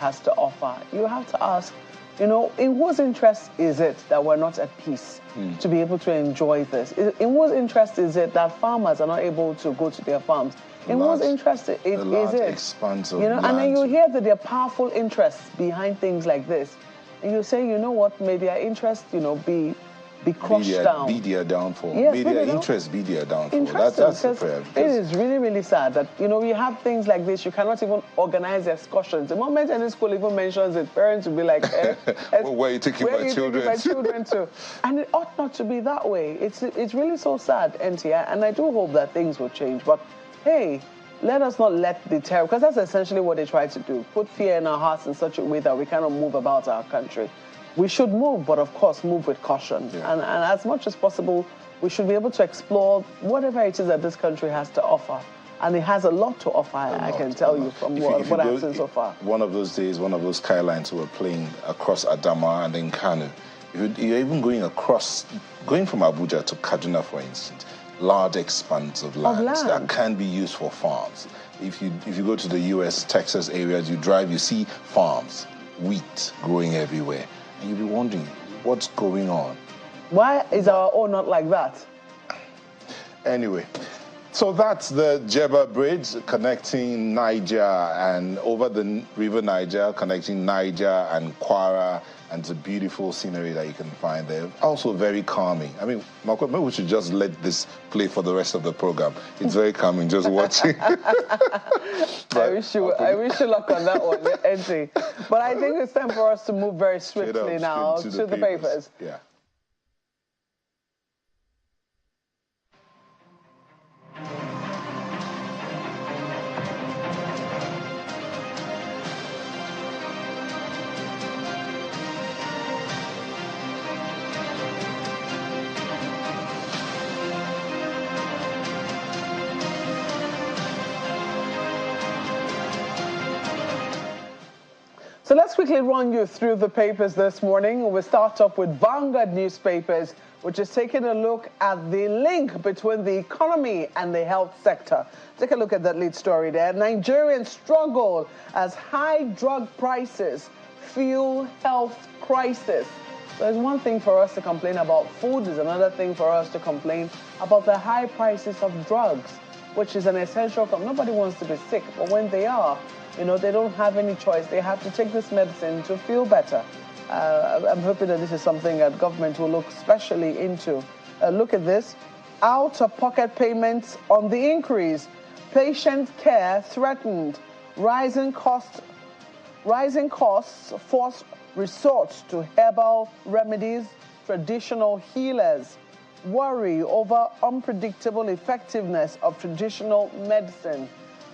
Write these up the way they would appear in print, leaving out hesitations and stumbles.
has to offer, you have to ask, in whose interest is it that we're not at peace to be able to enjoy this? In whose interest is it that farmers are not able to go to their farms? In whose interest is it? Expanse of land. And then you hear that there are powerful interests behind things like this. And you say, you know what, may their interest, be crushed down. Be their downfall. Yes, may their interest be their downfall. That's the prayer. It is really, really sad that, we have things like this. You cannot even organize excursions. The moment any school even mentions it, parents will be like, where are you taking my children to? And it ought not to be that way. It's really so sad, NTI, and I do hope that things will change. But, hey, let us not let the terror, because that's essentially what they try to do, put fear in our hearts in such a way that we cannot move about our country. We should move, but of course, move with caution. Yeah. And as much as possible, we should be able to explore whatever it is that this country has to offer. And it has a lot to offer, I can tell you, from what I've seen so far. One of those days, one of those skylines were playing across Adama and then Kano. You're even going from Abuja to Kaduna, for instance, large expanse of land that can be used for farms. If you go to the US, Texas areas, you drive, you see farms, wheat growing everywhere. And you'll be wondering, what's going on? Why is our own not like that? Anyway, so that's the Jebba Bridge connecting Niger and over the River Niger, connecting Niger and Kwara, and it's a beautiful scenery that you can find there. Also very calming. I mean, Marco, maybe we should just let this play for the rest of the program. It's very calming just watching. I wish you luck on that one, NT. But I think it's time for us to move very swiftly now to the papers. Yeah. So let's quickly run you through the papers this morning. We'll start off with Vanguard newspapers, which is taking a look at the link between the economy and the health sector. Take a look at that lead story there. Nigerians struggle as high drug prices fuel health crisis. There's one thing for us to complain about food, there's another thing for us to complain about the high prices of drugs, which is an essential. Nobody wants to be sick, but when they are, they don't have any choice. They have to take this medicine to feel better. I'm hoping that this is something that government will look specially into. Look at this. Out-of-pocket payments on the increase. Patient care threatened. Rising costs force resort to herbal remedies, traditional healers. Worry over unpredictable effectiveness of traditional medicine.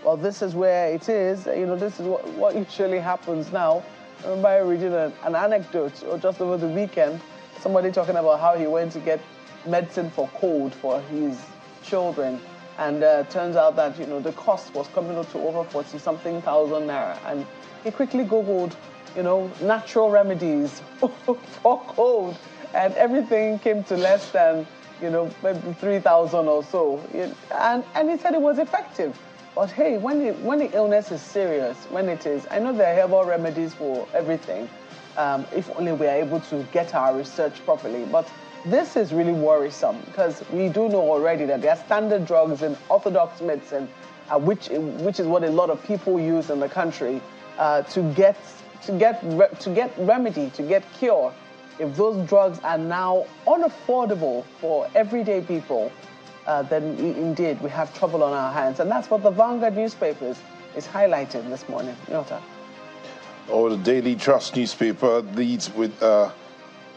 Well, this is where it is. This is what usually happens now. I remember reading an anecdote just over the weekend, somebody talking about how he went to get medicine for cold for his children. And turns out that, the cost was coming up to over 40-something thousand naira. And he quickly Googled, natural remedies for cold. And everything came to less than, maybe 3,000 or so. And he said it was effective. But hey, when the illness is serious, when it is, I know there are herbal remedies for everything, if only we are able to get our research properly. But this is really worrisome because we do know already that there are standard drugs in orthodox medicine, which is what a lot of people use in the country to get remedy, to get cure. If those drugs are now unaffordable for everyday people, then indeed we have trouble on our hands. And that's what the Vanguard newspapers is highlighting this morning. Yota. The Daily Trust newspaper leads with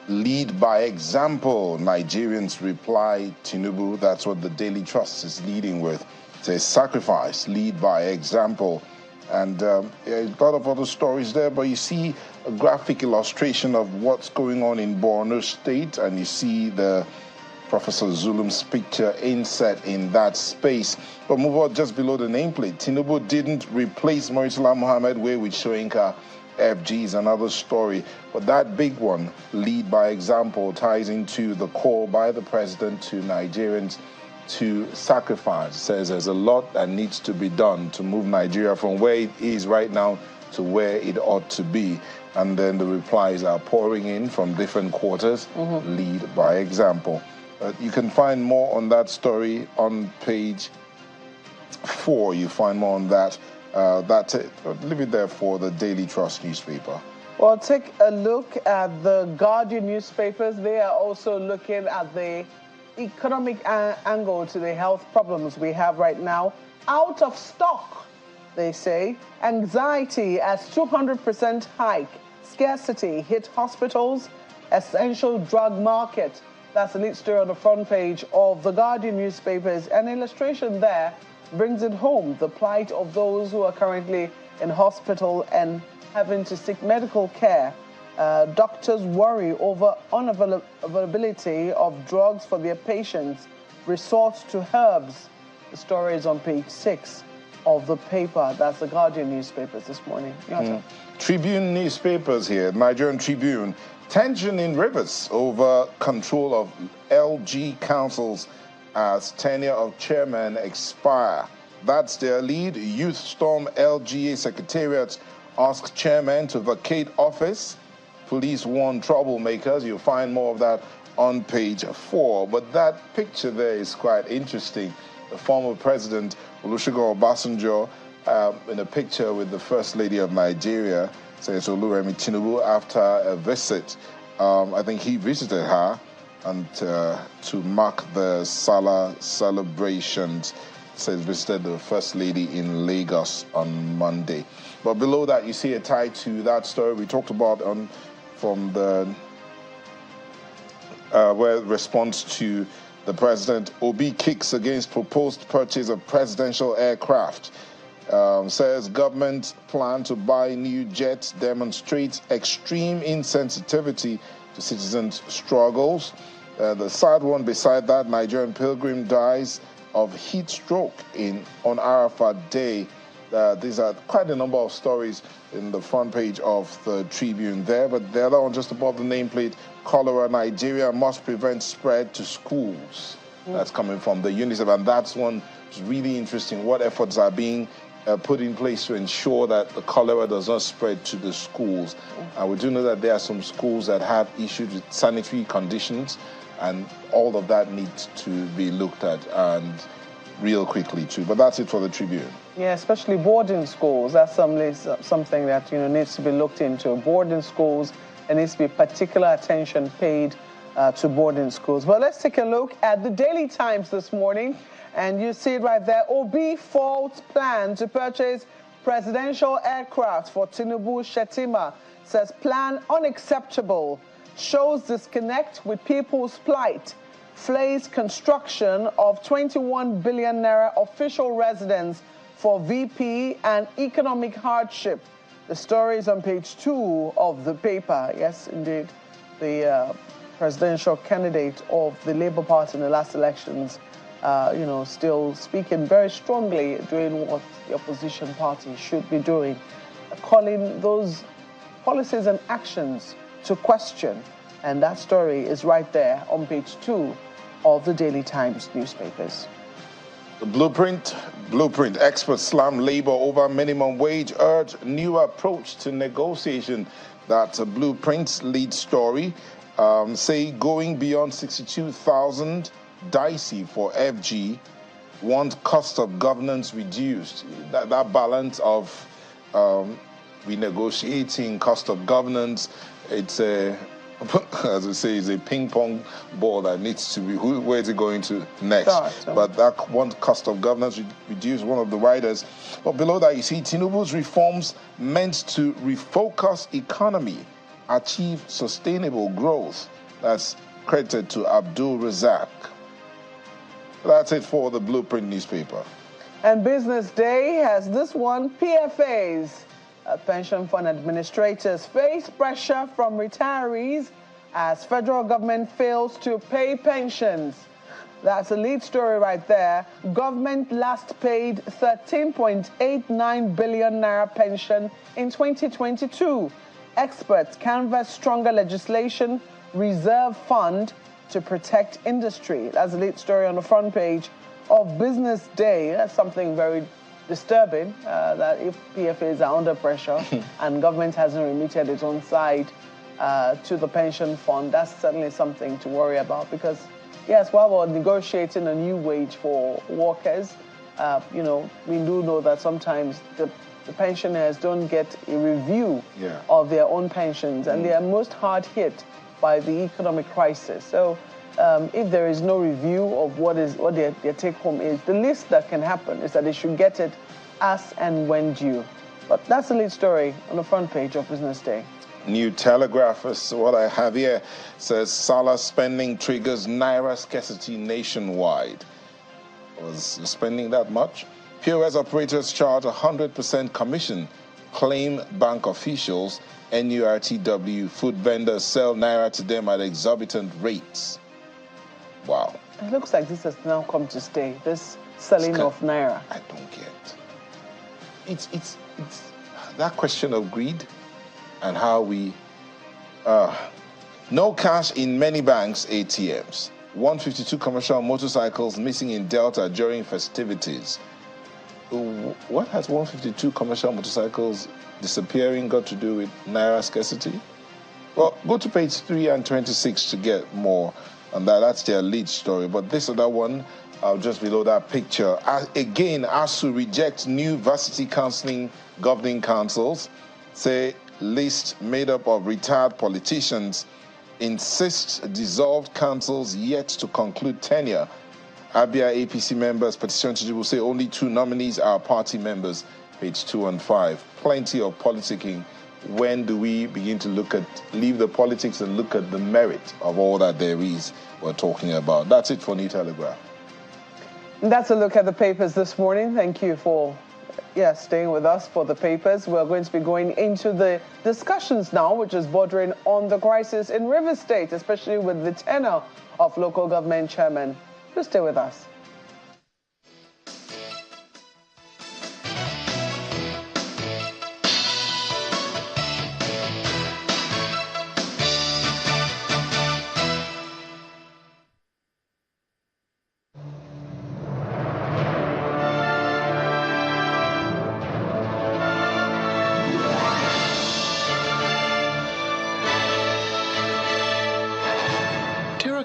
lead by example. Nigerians reply Tinubu. That's what the Daily Trust is leading with. It says sacrifice, lead by example. And a lot of other stories there, but you see a graphic illustration of what's going on in Borno State, and you see the Professor Zulum's picture inset in that space. But move on just below the nameplate. Tinubu didn't replace Murtala Mohammed Way with Shoyinka FG's another story. But that big one, lead by example, ties into the call by the president to Nigerians to sacrifice. Says there's a lot that needs to be done to move Nigeria from where it is right now to where it ought to be. And then the replies are pouring in from different quarters. Lead by example. You can find more on that story on page 4. You find more on that. That's it. Leave it there for the Daily Trust newspaper. Well, take a look at the Guardian newspapers. They are also looking at the economic angle to the health problems we have right now. Out of stock, they say. Anxiety as 200% hike. Scarcity hit hospitals. Essential drug market. That's the lead story on the front page of the Guardian newspapers. An illustration there brings it home, the plight of those who are currently in hospital and having to seek medical care. Doctors worry over unavailability of drugs for their patients, resort to herbs. The story is on page 6 of the paper. That's the Guardian newspapers this morning. Tribune newspapers here, Nigerian Tribune. Tension in Rivers over control of LG councils as tenure of chairman expire. That's their lead. Youth storm LGA secretariat, ask chairman to vacate office. Police warn troublemakers. You'll find more of that on page 4. But that picture there is quite interesting. The former president, Olusegun Obasanjo, in a picture with the First Lady of Nigeria, says Oluremi Tinubu, after a visit. I think he visited her and to mark the Salah celebrations. Says visited the First Lady in Lagos on Monday. But below that, you see a tie to that story we talked about from the where response to the president. Obi kicks against proposed purchase of presidential aircraft. Says government plan to buy new jets demonstrates extreme insensitivity to citizens' struggles. The sad one beside that, Nigerian pilgrim dies of heat stroke on Arafat Day. These are quite a number of stories in the front page of the Tribune there, but the other one just above the nameplate, cholera, Nigeria must prevent spread to schools. That's coming from the UNICEF, and that's one that's really interesting. What efforts are being put in place to ensure that the cholera does not spread to the schools? We do know that there are some schools that have issues with sanitary conditions, and all of that needs to be looked at, and real quickly too. But that's it for the Tribune. Yeah, especially boarding schools. That's something that needs to be looked into. Boarding schools, there needs to be particular attention paid to boarding schools. But let's take a look at the Daily Times this morning, and you see it right there. Obi faults plan to purchase presidential aircraft for Tinubu. Shetima says plan unacceptable, shows disconnect with people's plight, flays construction of 21 billion naira official residence for VP and economic hardship. The story is on page 2 of the paper. Yes, indeed. The presidential candidate of the Labour Party in the last elections, still speaking very strongly, doing what the opposition party should be doing, calling those policies and actions to question. And that story is right there on page 2 of the Daily Times newspapers. The blueprint. Experts slam labor over minimum wage, urge new approach to negotiation. That's a blueprint's lead story. Say going beyond 62,000, dicey for FG, want cost of governance reduced. That balance of renegotiating cost of governance, it's a, as I say, it's a ping pong ball that needs to be, where is it going to next? But that one cost of governance reduced, one of the writers. But below that, you see Tinubu's reforms meant to refocus economy, achieve sustainable growth. That's credited to Abdul Razak. That's it for the Blueprint newspaper. And Business Day has this one, PFAs. Pension fund administrators face pressure from retirees as federal government fails to pay pensions. That's the lead story right there. Government last paid 13.89 billion naira pension in 2022. Experts canvass stronger legislation, reserve fund to protect industry. That's the lead story on the front page of Business Day. That's something very disturbing that if PFAs are under pressure and government hasn't remitted its own side to the pension fund, that's certainly something to worry about because, yes, while we're negotiating a new wage for workers, we do know that sometimes the pensioners don't get a review of their own pensions, and they are most hard hit by the economic crisis. So if there is no review of what their take-home is, the least that can happen is that they should get it as and when due. But that's the lead story on the front page of Business Day. New Telegraph is what I have here. Says Salah spending triggers Naira scarcity nationwide. Was spending that much? POS operators charge 100% commission, claim bank officials. NURTW food vendors sell Naira to them at exorbitant rates. Wow. It looks like this has now come to stay, this selling of Naira. I don't get. It's that question of greed and how we... no cash in many banks' ATMs. 152 commercial motorcycles missing in Delta during festivities. What has 152 commercial motorcycles disappearing got to do with Naira scarcity? Well, go to page 3 and 26 to get more on that. That's their lead story. But this other one, just below that picture, again, ASU rejects new varsity counseling governing councils, say list made up of retired politicians, insists dissolved councils yet to conclude tenure. Abia APC members petition to Tinubu say only 2 nominees are party members, page 2 and 5. Plenty of politicking. When do we begin to leave the politics and look at the merit of all that there is we're talking about? That's it for New Telegraph. That's a look at the papers this morning. Thank you for staying with us for the papers. We're going to be going into the discussions now, which is bordering on the crisis in Rivers State, especially with the tenure of local government chairmen. Please stay with us.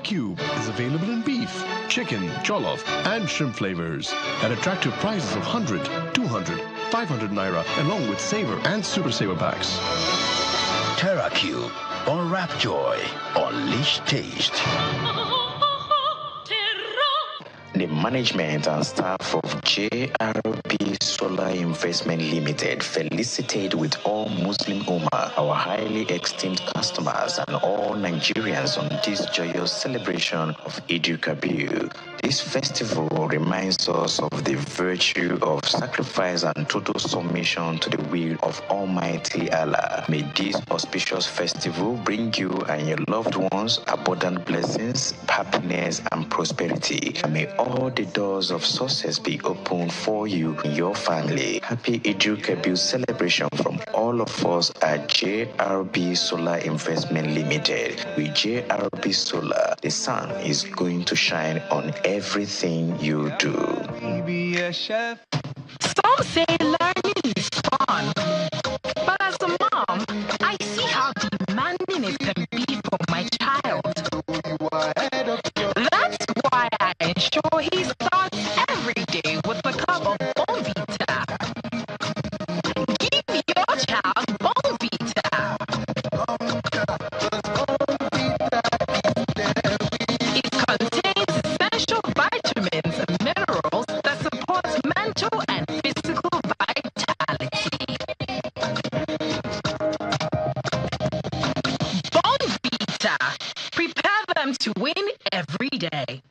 Cube is available in beef, chicken, jollof, and shrimp flavors at attractive prices of 100, 200, 500 naira, along with saver and super saver packs. Terra Cube, unwrap joy, unleash taste. The management and staff of JRB Solar Investment Limited felicitate with all Muslim Ummah, our highly esteemed customers, and all Nigerians on this joyous celebration of Eid-ul-Kabir. This festival reminds us of the virtue of sacrifice and total submission to the will of Almighty Allah. May this auspicious festival bring you and your loved ones abundant blessings, happiness, and prosperity. And may all the doors of success be opened for you and your family. Happy Eid-ul-Kabir celebration from all of us at JRB Solar Investment Limited. With JRB Solar, the sun is going to shine on everything you do. Some say learning is fun, but as a mom, I see how demanding it can be for my child. That's why I ensure he starts every day with a cup of Bonvita. Give your child Bonvita. It contains essential vitamins and minerals that support mental and physical vitality. Bonvita. Prepare them to win every day.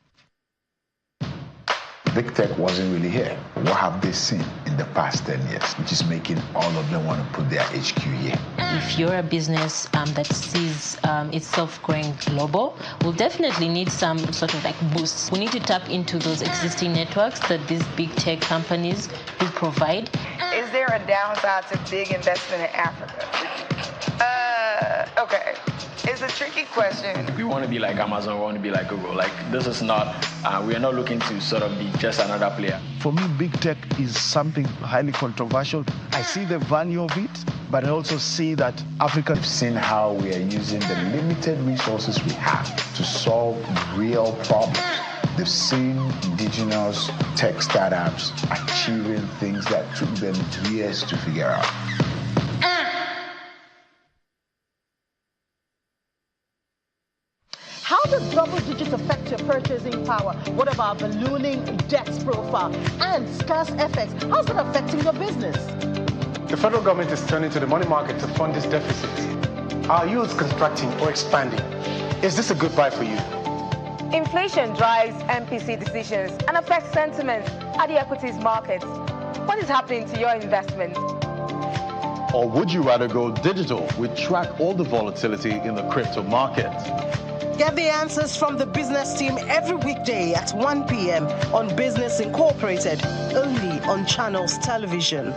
Big tech wasn't really here. What have they seen in the past 10 years, which is making all of them want to put their HQ here? If you're a business that sees itself going global, we'll definitely need some sort of like boost. We need to tap into those existing networks that these big tech companies do provide. Is there a downside to big investment in Africa? Okay. It's a tricky tricky question. We want to be like Amazon, we want to be like Google. Like, this is not, we are not looking to sort of be just another player. For me, big tech is something highly controversial. I see the value of it, but I also see that Africa... We've seen how we are using the limited resources we have to solve real problems. They've seen indigenous tech startups achieving things that took them years to figure out. How does double digits affect your purchasing power? What about ballooning debt profile and scarce FX? How's it affecting your business? The federal government is turning to the money market to fund its deficits. Are yields contracting or expanding? Is this a good buy for you? Inflation drives MPC decisions and affects sentiment at the equities market. What is happening to your investment? Or would you rather go digital? We track all the volatility in the crypto market. Get the answers from the business team every weekday at 1 p.m. on Business Incorporated, only on Channels Television.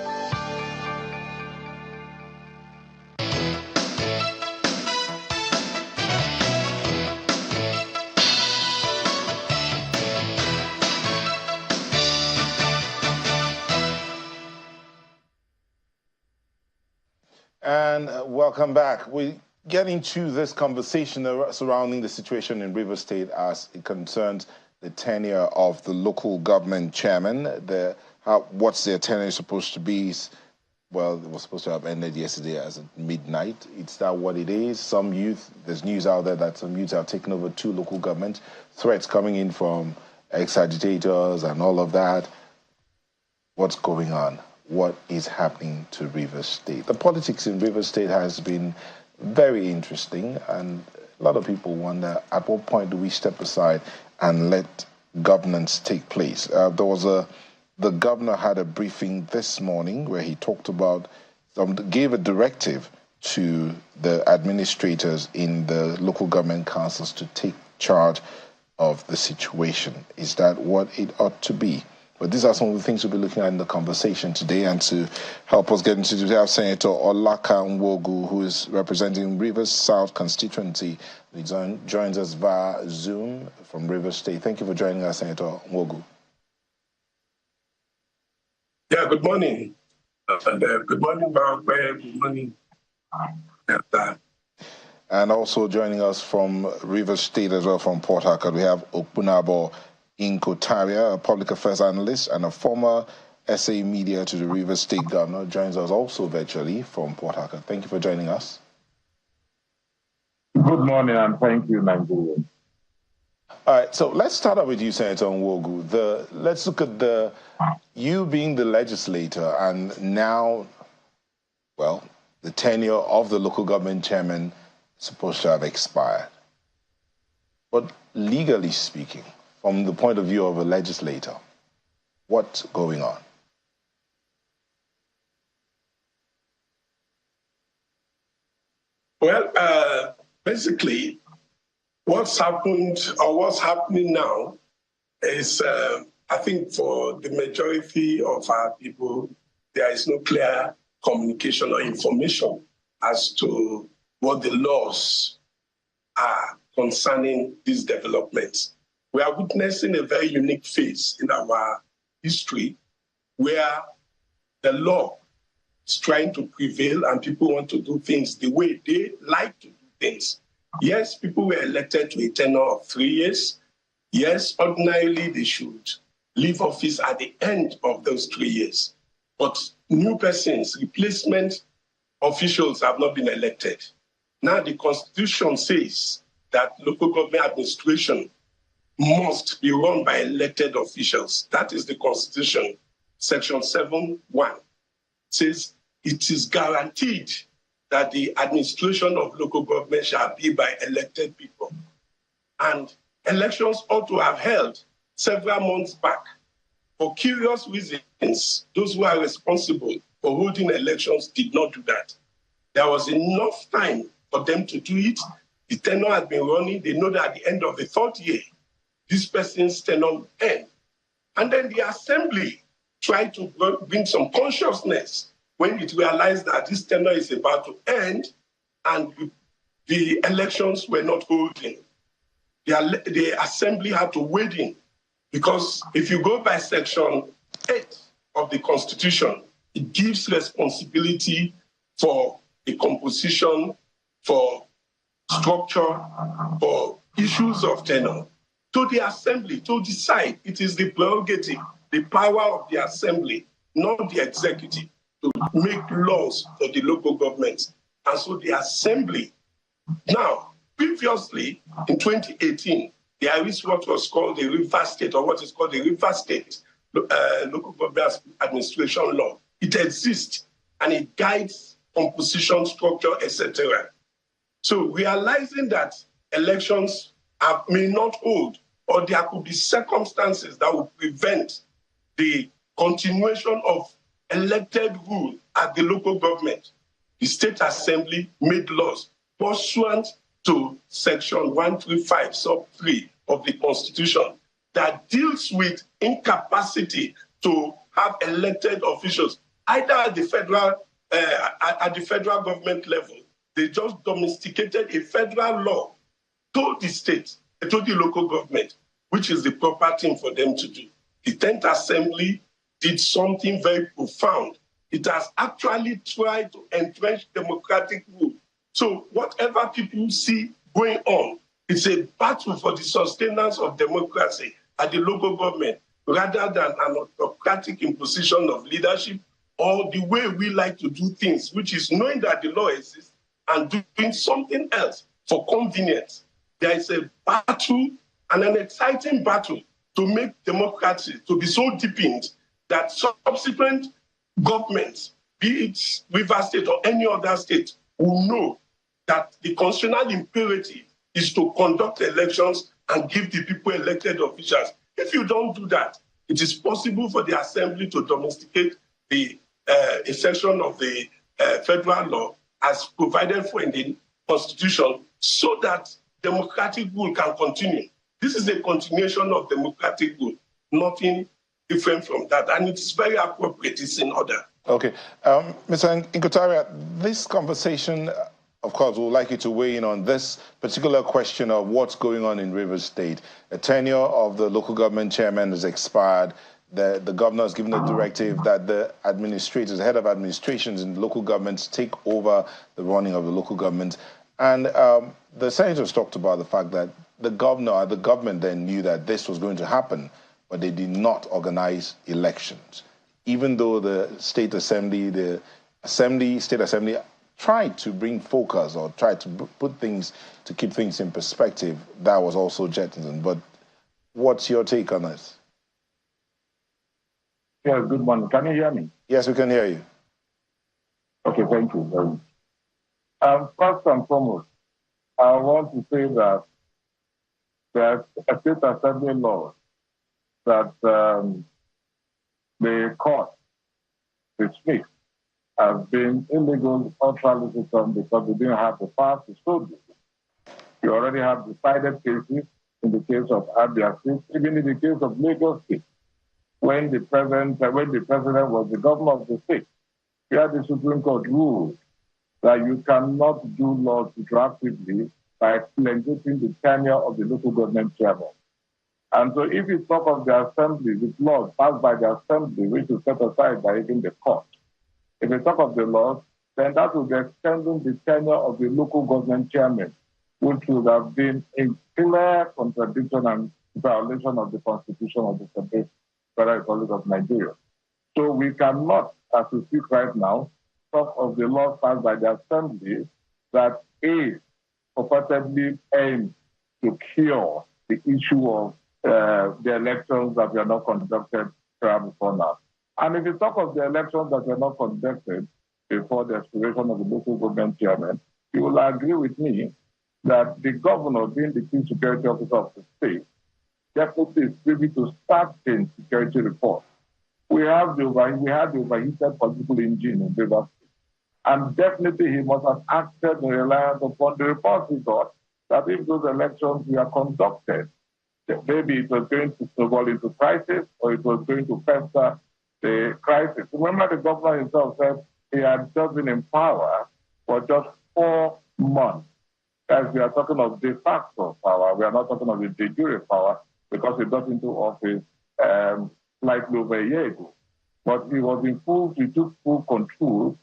And welcome back. We get into this conversation surrounding the situation in Rivers State as it concerns the tenure of the local government chairman. What's their tenure supposed to be? Well, it was supposed to have ended yesterday as midnight. It's that what it is. Some youth, there's news out there that some youths have taken over 2 local governments. Threats coming in from ex-agitators and all of that. What's going on? What is happening to Rivers State? The politics in Rivers State has been very interesting, and a lot of people wonder at what point do we step aside and let governance take place. The governor had a briefing this morning where he talked about, gave a directive to the administrators in the local government councils to take charge of the situation. Is that what it ought to be? But these are some of the things we'll be looking at in the conversation today. And to help us get into it, we have Senator Olaka Nwogu, who is representing Rivers South constituency. He joins us via Zoom from Rivers State. Thank you for joining us, Senator Nwogu. Yeah, good morning. Good morning, Barakwe. Good morning. And also joining us from Rivers State as well, from Port Harcourt, we have Okpunabo Inkotaria, a public affairs analyst and a former SA media to the Rivers State governor, joins us also virtually from Port Harcourt. Thank you for joining us. Good morning and thank you, Nigeria. All right, so let's start out with you, Senator Nwogu. Let's look at you being the legislator and now, well, the tenure of the local government chairman is supposed to have expired. But legally speaking, from the point of view of a legislator, what's going on? Well, basically, what's happened or what's happening now is, I think for the majority of our people, there is no clear communication or information as to what the laws are concerning these developments. We are witnessing a very unique phase in our history where the law is trying to prevail and people want to do things the way they like to do things. Yes, people were elected to a tenure of 3 years. Yes, ordinarily they should leave office at the end of those 3 years. But new persons, replacement officials have not been elected. Now the Constitution says that local government administration must be run by elected officials. That is the Constitution. Section 7(1) says it is guaranteed that the administration of local government shall be by elected people. And elections ought to have held several months back. For curious reasons, those who are responsible for holding elections did not do that. There was enough time for them to do it. The tenure had been running. They know that at the end of the 3rd year, this person's tenure will end. And then the assembly tried to bring some consciousness when it realized that this tenure is about to end, and the elections were not holding. The assembly had to wade in, because if you go by section 8 of the Constitution, it gives responsibility for the composition, for structure, for issues of tenure to the assembly to decide. It is the prerogative, the power of the assembly, not the executive, to make laws for the local governments. And so the assembly. Now, previously, in 2018, there is what was called the River State, or what is called the River State Local Government Administration Law. It exists, and it guides composition, structure, etc. So realizing that elections may not hold, or there could be circumstances that will prevent the continuation of elected rule at the local government, the State Assembly made laws pursuant to Section 135, sub 3 of the Constitution that deals with incapacity to have elected officials, either at the federal government level. They just domesticated a federal law to the state, to the local government, which is the proper thing for them to do. The 10th Assembly did something very profound. It has actually tried to entrench democratic rule. So whatever people see going on, it's a battle for the sustenance of democracy at the local government, rather than an autocratic imposition of leadership, or the way we like to do things, which is knowing that the law exists and doing something else for convenience. There is a battle, and an exciting battle, to make democracy to be so deepened that subsequent governments, be it River State or any other state, will know that the constitutional imperative is to conduct elections and give the people elected officials. If you don't do that, it is possible for the assembly to domesticate a section of the federal law as provided for in the Constitution, so that democratic rule can continue. This is a continuation of democratic rule, nothing different from that, and it's very appropriate. It's in order. Okay. Mr. Inkotaria, this conversation, of course, we'd like you to weigh in on this particular question of what's going on in Rivers State. A tenure of the local government chairman has expired. The governor has given a directive that the administrators, head of administrations in local governments, take over the running of the local government. And the senators talked about the fact that the government then knew that this was going to happen, but they did not organize elections. Even though the state assembly, state assembly tried to bring focus or tried to put things, to keep things in perspective, that was also jettisoned. But what's your take on this? Yes, good morning. Can you hear me? Yes, we can hear you. Okay, thank you very much. First and foremost, I want to say that there's a state assembly law that the court dismissed as being illegal ultra-legislation because they didn't have the power to so do. You already have decided cases in the case of Abia State, even in the case of Lagos State, when the president was the governor of the state. Where the Supreme Court ruled that you cannot do laws retroactively by elongating the tenure of the local government chairman. And so if you talk of the assembly, the laws passed by the assembly, which is set aside by even the court, if you talk of the laws, then that would be extending the tenure of the local government chairman, which would have been in clear contradiction and violation of the Constitution of the Federal Republic of Nigeria. So we cannot, as we speak right now, talk of the laws passed by the assembly that is purportedly aimed to cure the issue of the elections that were not conducted before now. And if you talk of the elections that were not conducted before the expiration of the local government chairman, you will agree with me that the governor, being the chief security officer of the state, definitely is privy to certain security reports. We had the overheated political engine in Rivers State, and definitely he must have acted in reliance upon the reports he got that if those elections were conducted, maybe it was going to snowball into crisis, or it was going to fester the crisis. Remember, the governor himself said he had just been in power for just 4 months. As we are talking of de facto power, we are not talking of the de jure power, because he got into office slightly over a year ago. But he took full control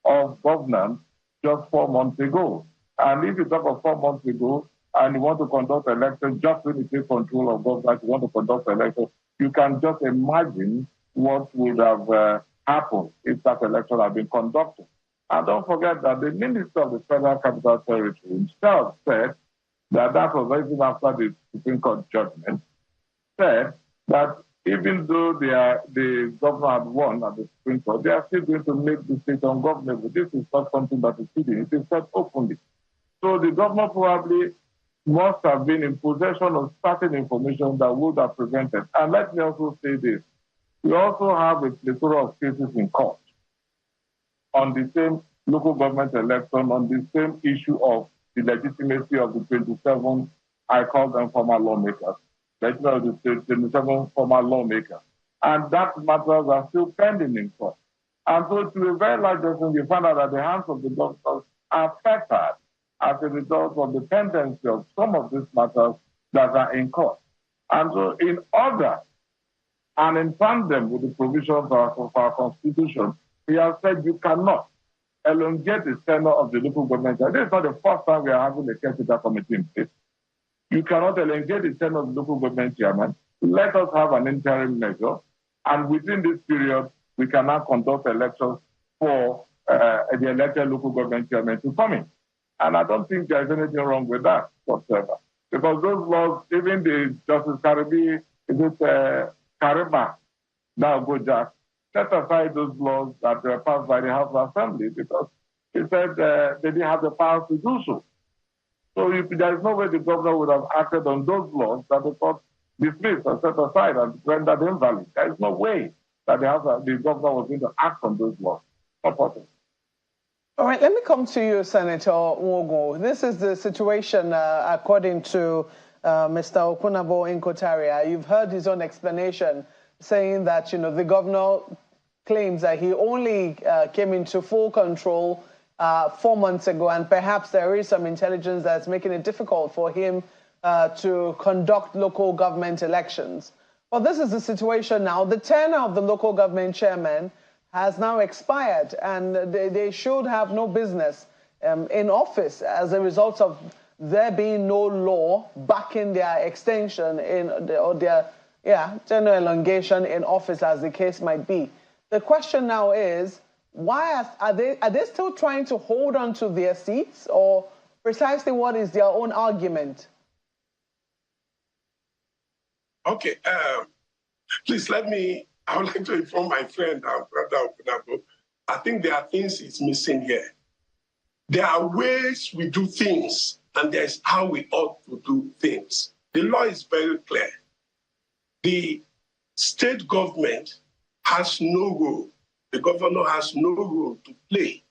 of governance just 4 months ago. And if you talk of 4 months ago, and you want to conduct elections, just when you take control of government, you want to conduct elections, you can just imagine what would have happened if that election had been conducted. And don't forget that the Minister of the Federal Capital Territory himself said that was even after the Supreme Court judgment, said that even though the governor had won at the Supreme Court, they are still going to make the state ungovernable. This is not something that is hidden. It is said openly. So the governor probably must have been in possession of certain information that would have prevented. And let me also say this. We also have a plethora of cases in court on the same local government election, on the same issue of the legitimacy of the 27, I call them former lawmakers, the 27 former lawmakers. And that matters are still pending in court. And so to a very large extent, we find out that the hands of the governors are fettered as a result of the pendency of some of these matters that are in court. And so in order and in tandem with the provisions of our Constitution, we have said you cannot elongate the tenure of the local government. And this is not the first time we are having a caretaker committee in place. You cannot elongate the tenure of the local government chairman. Let us have an interim measure, and within this period, we can now conduct elections for the elected local government chairman to come in. And I don't think there's anything wrong with that whatsoever. Because those laws, even the Justice Caribbean, Karima, now go Jack, set aside those laws that were passed by the House of Assembly because he said they didn't have the power to do so. So there is no way the governor would have acted on those laws that the court dismissed or set aside and rendered invalid. There is no way that the governor was going to act on those laws. Not possible. All right, let me come to you, Senator Nwogo. This is the situation according to Mr. Okunabo Inkotaria. You've heard his own explanation saying that, the governor claims that he only came into full control 4 months ago, and perhaps there is some intelligence that's making it difficult for him to conduct local government elections. Well, this is the situation now. The tenure of the local government chairman has now expired, and they should have no business in office as a result of there being no law backing their extension or their tenure elongation in office, as the case might be. The question now is, why are they still trying to hold on to their seats, or precisely what is their own argument? Okay, please I would like to inform my friend, Brother Okunabo. I think there are things he's missing here. There are ways we do things, and there's how we ought to do things. The law is very clear. The state government has no role. The governor has no role to play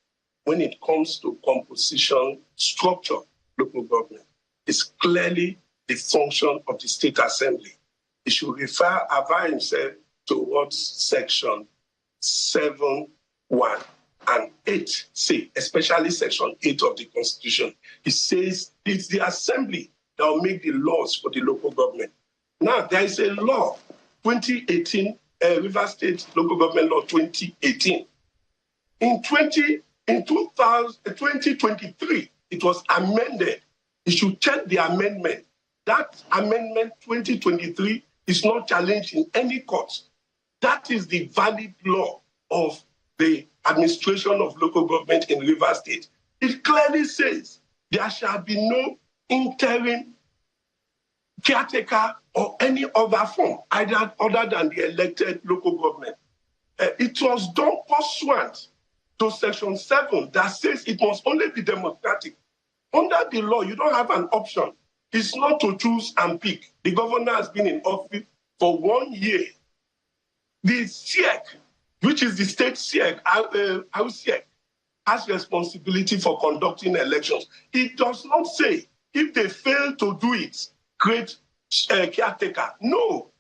when it comes to composition, structure, local government. It's clearly the function of the state assembly. It should refer himself towards section 7(1) and 8(c), especially section 8 of the Constitution. It says it's the assembly that will make the laws for the local government. Now, there is a law, 2018, River State Local Government Law 2018. In 2023, it was amended. You should check the amendment. That amendment 2023 is not challenged in any court. That is the valid law of the administration of local government in River State. It clearly says there shall be no interim caretaker or any other form, either other than the elected local government. It was done pursuant to section 7 that says it must only be democratic. Under the law, you don't have an option. It's not to choose and pick. The governor has been in office for 1 year. The SIEC, which is the state SIEC, has responsibility for conducting elections. It does not say if they fail to do it, create caretaker. No,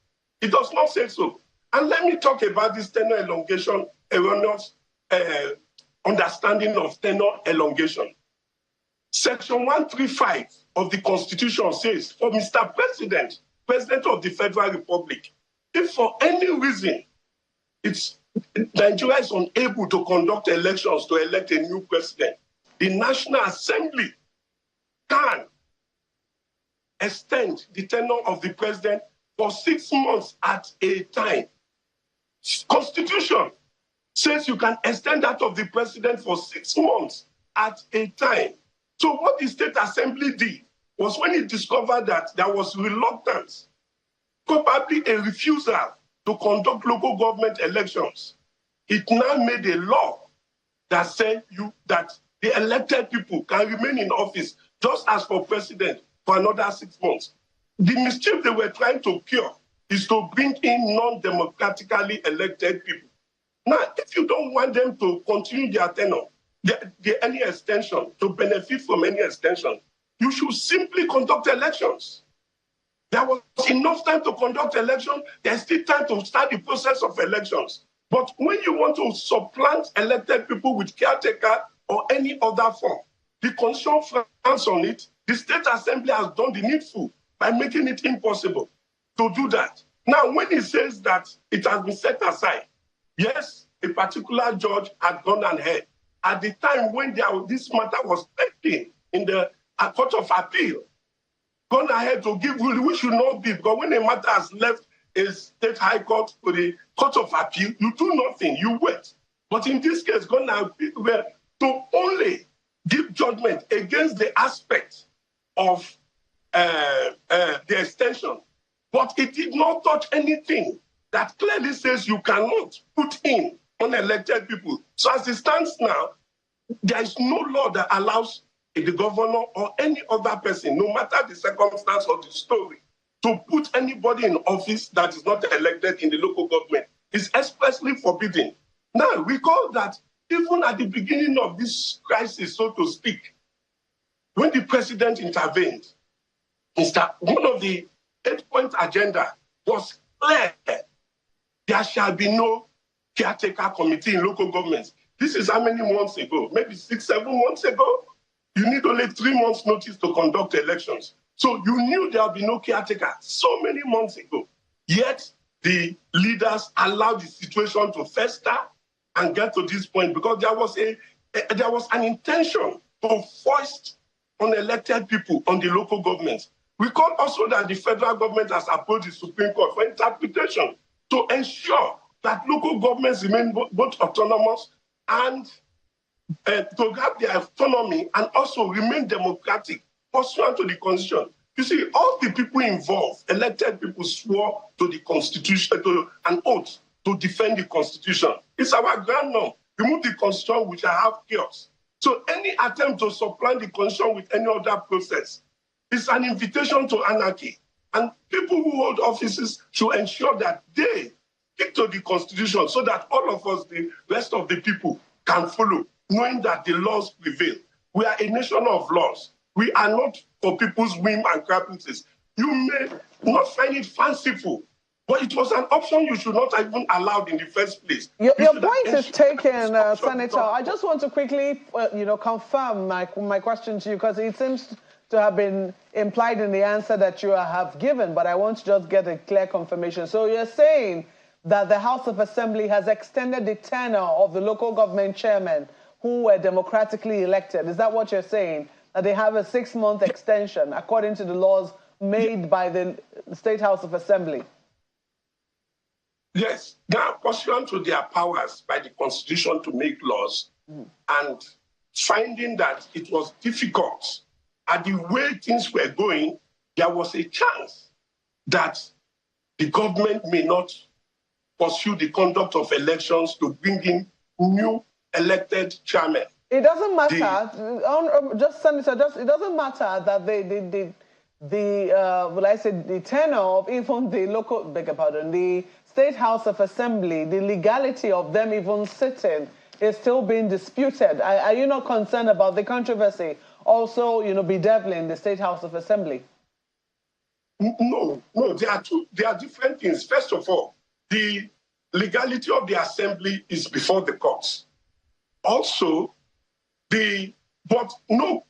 it does not say so. And let me talk about this tenure elongation, erroneous understanding of tenure elongation. Section 135 of the Constitution says, for Mr. President, President of the Federal Republic, if for any reason Nigeria is unable to conduct elections to elect a new president, the National Assembly can extend the tenure of the president for 6 months at a time. Constitution says you can extend that of the president for 6 months at a time. So what the State Assembly did was, when it discovered that there was reluctance, probably a refusal to conduct local government elections, it now made a law that said that the elected people can remain in office just as for president for another 6 months. The mischief they were trying to cure is to bring in non-democratically elected people. Now, if you don't want them to continue their tenure, any extension, to benefit from any extension, you should simply conduct elections. There was enough time to conduct elections. There's still time to start the process of elections. But when you want to supplant elected people with caretaker or any other form, the Constitution frowns on it. The State Assembly has done the needful by making it impossible to do that. Now, when it says that it has been set aside, yes, a particular judge had gone ahead. At the time when this matter was pending in the Court of Appeal, gone ahead to give ruling, which should not be, because when a matter has left a state high court to the Court of Appeal, you do nothing, you wait. But in this case, gone ahead to only give judgment against the aspect of the extension. But it did not touch anything that clearly says you cannot put in unelected people. So as it stands now, there is no law that allows the governor or any other person, no matter the circumstance or the story, to put anybody in office that is not elected in the local government. It's expressly forbidden. Now, recall that even at the beginning of this crisis, so to speak, when the president intervened, one of the 8-point agenda was clear. There shall be no caretaker committee in local governments. This is how many months ago? Maybe 6-7 months ago? You need only 3 months' notice to conduct elections. So you knew there would be no caretaker so many months ago. Yet the leaders allowed the situation to fester and get to this point because there was an intention to foist unelected people on the local governments. Recall also that the federal government has approached the Supreme Court for interpretation to ensure that local governments remain both autonomous and to have their autonomy and also remain democratic pursuant to the Constitution. You see, all the people involved, elected people, swore to the Constitution, to an oath to defend the Constitution. It's our grand norm. Remove the Constitution, which I have chaos. So any attempt to supplant the Constitution with any other process is an invitation to anarchy. And people who hold offices should ensure that they stick to the Constitution so that all of us, the rest of the people, can follow, knowing that the laws prevail. We are a nation of laws. We are not for people's whim and caprices. You may not find it fanciful, but it was an option you should not have even allowed in the first place. Your point is taken, Senator. I just want to quickly, confirm my question to you because it seems to have been implied in the answer that you have given, but I want to just get a clear confirmation. So you're saying that the House of Assembly has extended the tenure of the local government chairmen who were democratically elected. Is that what you're saying? That they have a 6-month extension according to the laws made by the State House of Assembly? Yes. Now, pursuant to their powers by the Constitution to make laws and finding that it was difficult, at the way things were going, there was a chance that the government may not pursue the conduct of elections to bring in new elected chairmen. It doesn't matter, it doesn't matter that the tenure of even the State House of Assembly, the legality of them even sitting is still being disputed. Are you not concerned about the controversy also, bedeviling the State House of Assembly? No, they are different things. First of all, the legality of the assembly is before the courts. Also, but no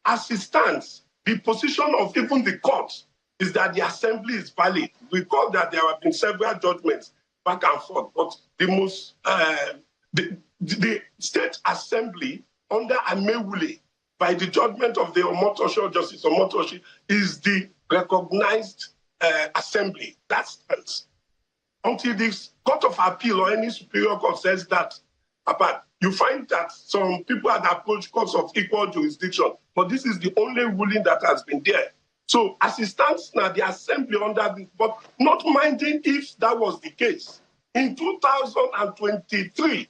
as it stands, the position of even the court is that the assembly is valid. We call that there have been several judgments back and forth, but the state assembly under Amewule, by the judgment of the Omotosho, Justice Omotoshi, is the recognized assembly. That stands. Until the Court of Appeal or any superior court says that, apart, you find that some people had approached courts of equal jurisdiction, but this is the only ruling that has been there. So as it stands now, the assembly under this, but not minding if that was the case. In 2023,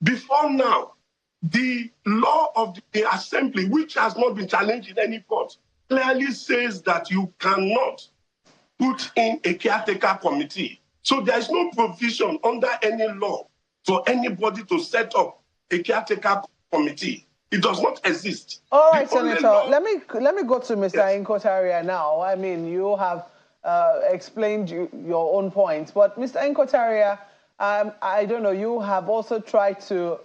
before now, the law of the assembly, which has not been challenged in any court, clearly says that you cannot put in a caretaker committee. So there is no provision under any law for anybody to set up a caretaker committee. It does not exist. All right, Senator, let me go to Mr. Inkotaria now. I mean, you have explained your own points, but Mr. Inkotaria, I don't know, you have also tried to,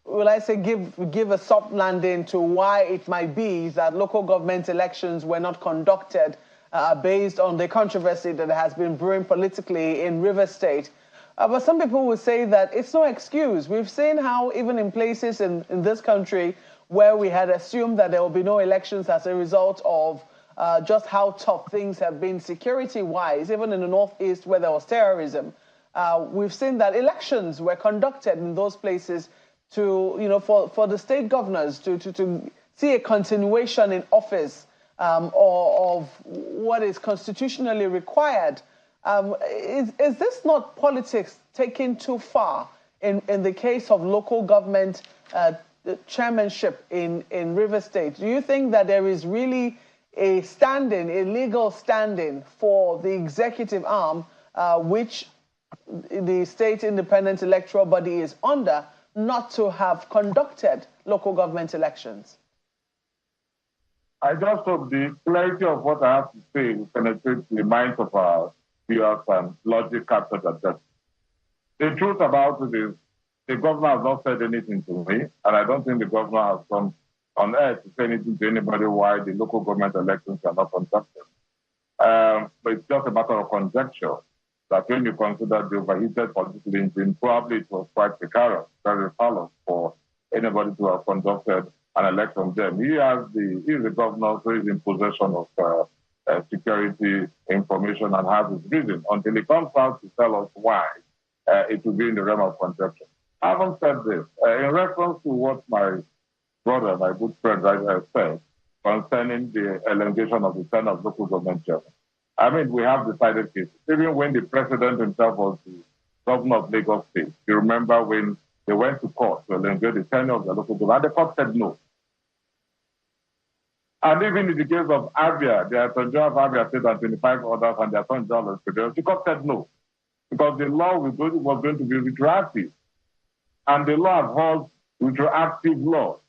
will I say, give a soft landing to why it might be that local government elections were not conducted based on the controversy that has been brewing politically in Rivers State. But some people will say that it's no excuse. We've seen how even in places in this country where we had assumed that there will be no elections as a result of just how tough things have been security-wise, even in the Northeast where there was terrorism, we've seen that elections were conducted in those places to, for the state governors to see a continuation in office or of what is constitutionally required. Is this not politics taken too far in the case of local government chairmanship in Rivers State? Do you think that there is really a legal standing for the executive arm, which the state independent electoral body is under, not to have conducted local government elections? I just hope the clarity of what I have to say will penetrate the minds of our viewers and logic captured at that. The truth about it is the governor has not said anything to me, and I don't think the governor has gone on air to say anything to anybody why the local government elections are not conducted. But it's just a matter of conjecture that when you consider the overheated political engine, probably it was quite precarious, very false for anybody to have conducted an election there. He is the governor, so he's in possession of security information and has his reason until he comes out to tell us why it will be in the realm of conjecture. Having said this, in reference to what my brother, my good friend, said concerning the elongation of the term of local government chairman, I mean, we have decided cases. Even when the president himself was the governor of Lagos State, you remember when they went to court to elongate the tenure of the local government, and the court said no. And even in the case of Abia, the Attorney General of Abia State and 25 others and the Attorney General of Federal, the court said no, because the law was going to be retroactive. And the law has retroactive laws.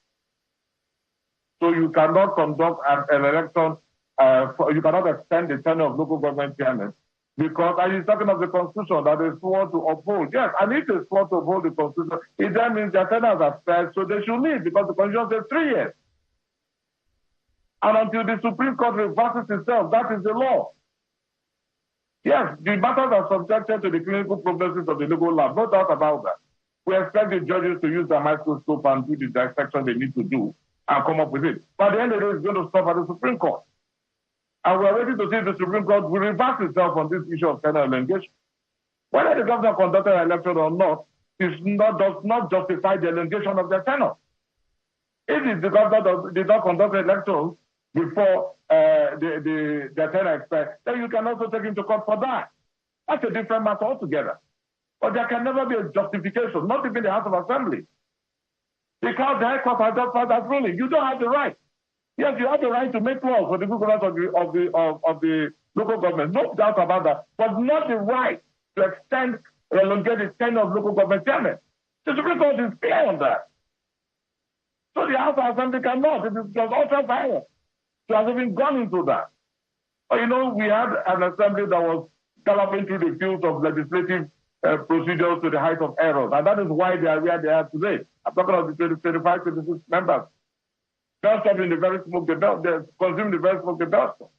So you cannot conduct an election, you cannot extend the tenure of local government chairman, because are you talking of the Constitution that is sworn to uphold? Yes, and if they sworn to uphold the Constitution, it then means their tenures are expired, so they should leave, because the Constitution says 3 years. And until the Supreme Court reverses itself, that is the law. Yes, the matters are subjected to the clinical processes of the legal lab, no doubt about that. We expect the judges to use their microscope and do the dissection they need to do and come up with it. But at the end of the day, it's going to stop at the Supreme Court. And we're ready to see the Supreme Court will reverse itself on this issue of tenure elongation. Whether the governor conducted an election or not, does not justify the elongation of their tenure. If the governor did not conduct elections before their tenure expires, then you can also take him to court for that. That's a different matter altogether. But there can never be a justification, not even the House of Assembly. Because the High Court has just passed that ruling. You don't have the right. Yes, you have the right to make laws for the good governance of the local government. No doubt about that. But not the right to extend or elongate the tenure of local government chairman. The Supreme Court is clear on that. So the House of Assembly cannot. It is just ultra-violent. So has even gone into that. But we had an assembly that was galloping through the fields of legislative procedures to the height of errors. And that is why they are where they are today. I'm talking about the 25, 26 members. Don't stop in the very smoke they consume the very smoke they don't stop.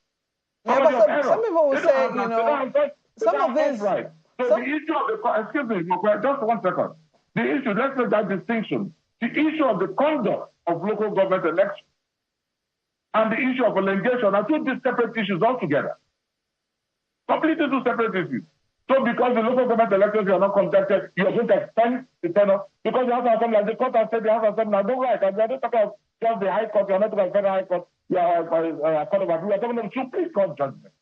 Yeah, but some people will say, you know, some of this. Right. So the issue of the, excuse me, just 1 second. The issue, let's make that distinction. The issue of the conduct of local government elections and the issue of elongation are two separate issues altogether. Completely two separate issues. So because the local government elections are not conducted, you're going to extend the tenure because the House of Assembly, the court has said the House of Assembly, no right. And you're not talking about just the High Court, you're not talking about Federal High Court, you're Court of Appeal, you're talking about Supreme Court judgment.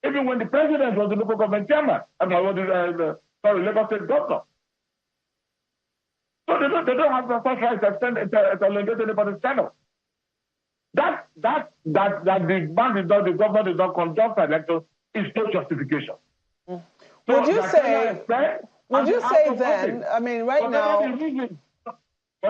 Even when the president was the local government chairman, Lagos State governor. So they don't have the first right to extend it to elongate anybody's tenure. That the man did not, the government did not conduct elections is no justification. So would you say then, I mean, right now,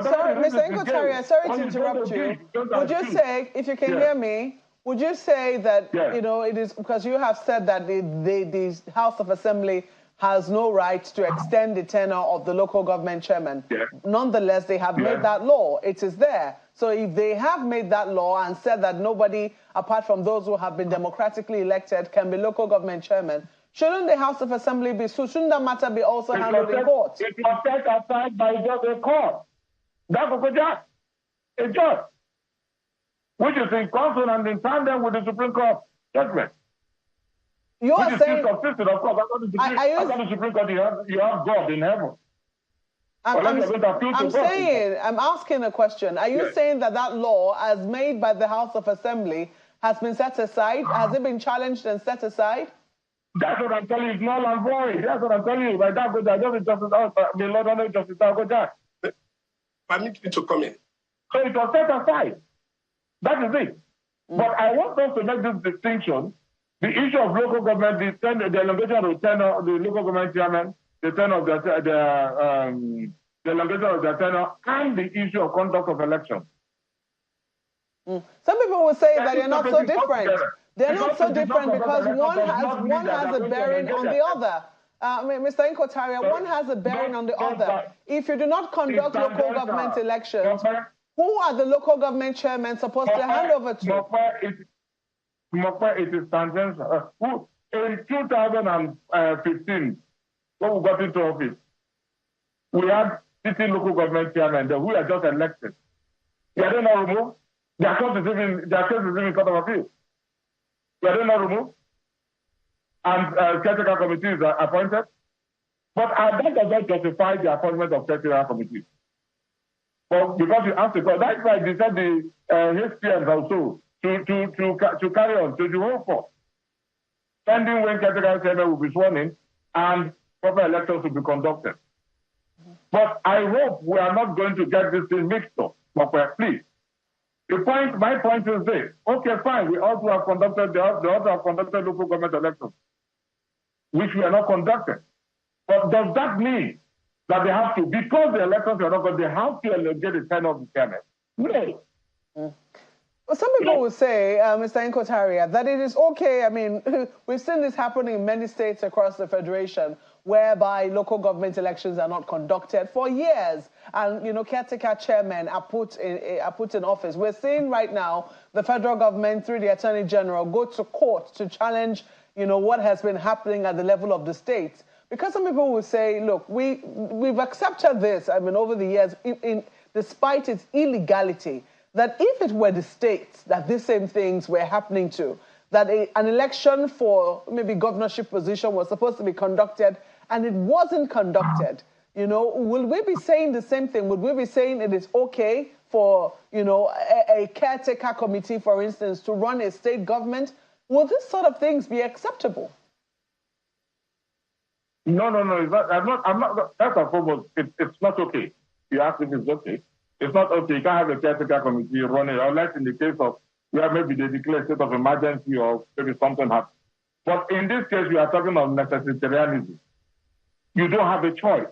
sorry, Mr. Inko-Tariah, sorry to interrupt you. Would you say, if you can hear me, would you say that, you know, it is because you have said that the House of Assembly has no right to extend the tenure of the local government chairman. Nonetheless, they have made that law. It is there. So if they have made that law and said that nobody, apart from those who have been democratically elected, can be local government chairman, shouldn't the House of Assembly be sued? Shouldn't that matter be also handled in court? It was set aside by just a court. That's a judge, which is in consonant and in tandem with the Supreme Court judgment. You are saying, of course, the Supreme Court, you have God in heaven. I'm asking a question. Are you saying that that law, as made by the House of Assembly, has been set aside? Has it been challenged and set aside? That's what I'm telling you. It's null and void. That's what I'm telling you. Right now, Permit me to come in. So it was set aside. That is it. But I want us to make this distinction. The issue of local government, the elongation of the tenure of the local government chairman, the tenure of the elongation of the tenure, and the issue of conduct of elections. Some people will say that they're not so different. They're not so different because one has a bearing on the other. Mr. Inko-Tariah, one has a bearing on the other. If you do not conduct local government elections, who are the local government chairmen supposed to hand over to? It is tangential. In 2015, when we got into office, we had sitting local government chairmen who were just elected. They are not removed. Their case is even in Court of Appeal. They are not removed. And caretaker committees are appointed. But that does not justify the appointment of caretaker committees. But because you asked the question, that's why they said the HPMs also to carry on to the whole force. Pending when caretaker chairman will be sworn in and proper elections will be conducted. But I hope we are not going to get this thing mixed up. But please. My point is this. Okay, fine. We also have conducted, they also have conducted local government elections, which we are not conducted. But does that mean that they have to, because the elections are not good, they have to elongate the tenure of the chairman? No. Well, some people will say, Mr. Inko-Tariah, that it is okay. I mean, we've seen this happening in many states across the Federation, whereby local government elections are not conducted for years. And, you know, caretaker chairmen are put in office. We're seeing right now the federal government, through the Attorney General, go to court to challenge, you know, what has been happening at the level of the states. Because some people will say, look, we've accepted this, I mean, over the years, despite its illegality, that if it were the states that these same things were happening to, that an election for maybe governorship position was supposed to be conducted and it wasn't conducted, you know, will we be saying the same thing? Would we be saying it is okay for, you know, a caretaker committee, for instance, to run a state government? Will this sort of things be acceptable? No, it's not. I'm not. First and foremost, it's not okay. You ask if it's okay. It's not okay. You can't have a caretaker committee running, unless in the case of where maybe they declare a state of emergency or maybe something happens. But in this case, we are talking of necessitarianism. You don't have a choice.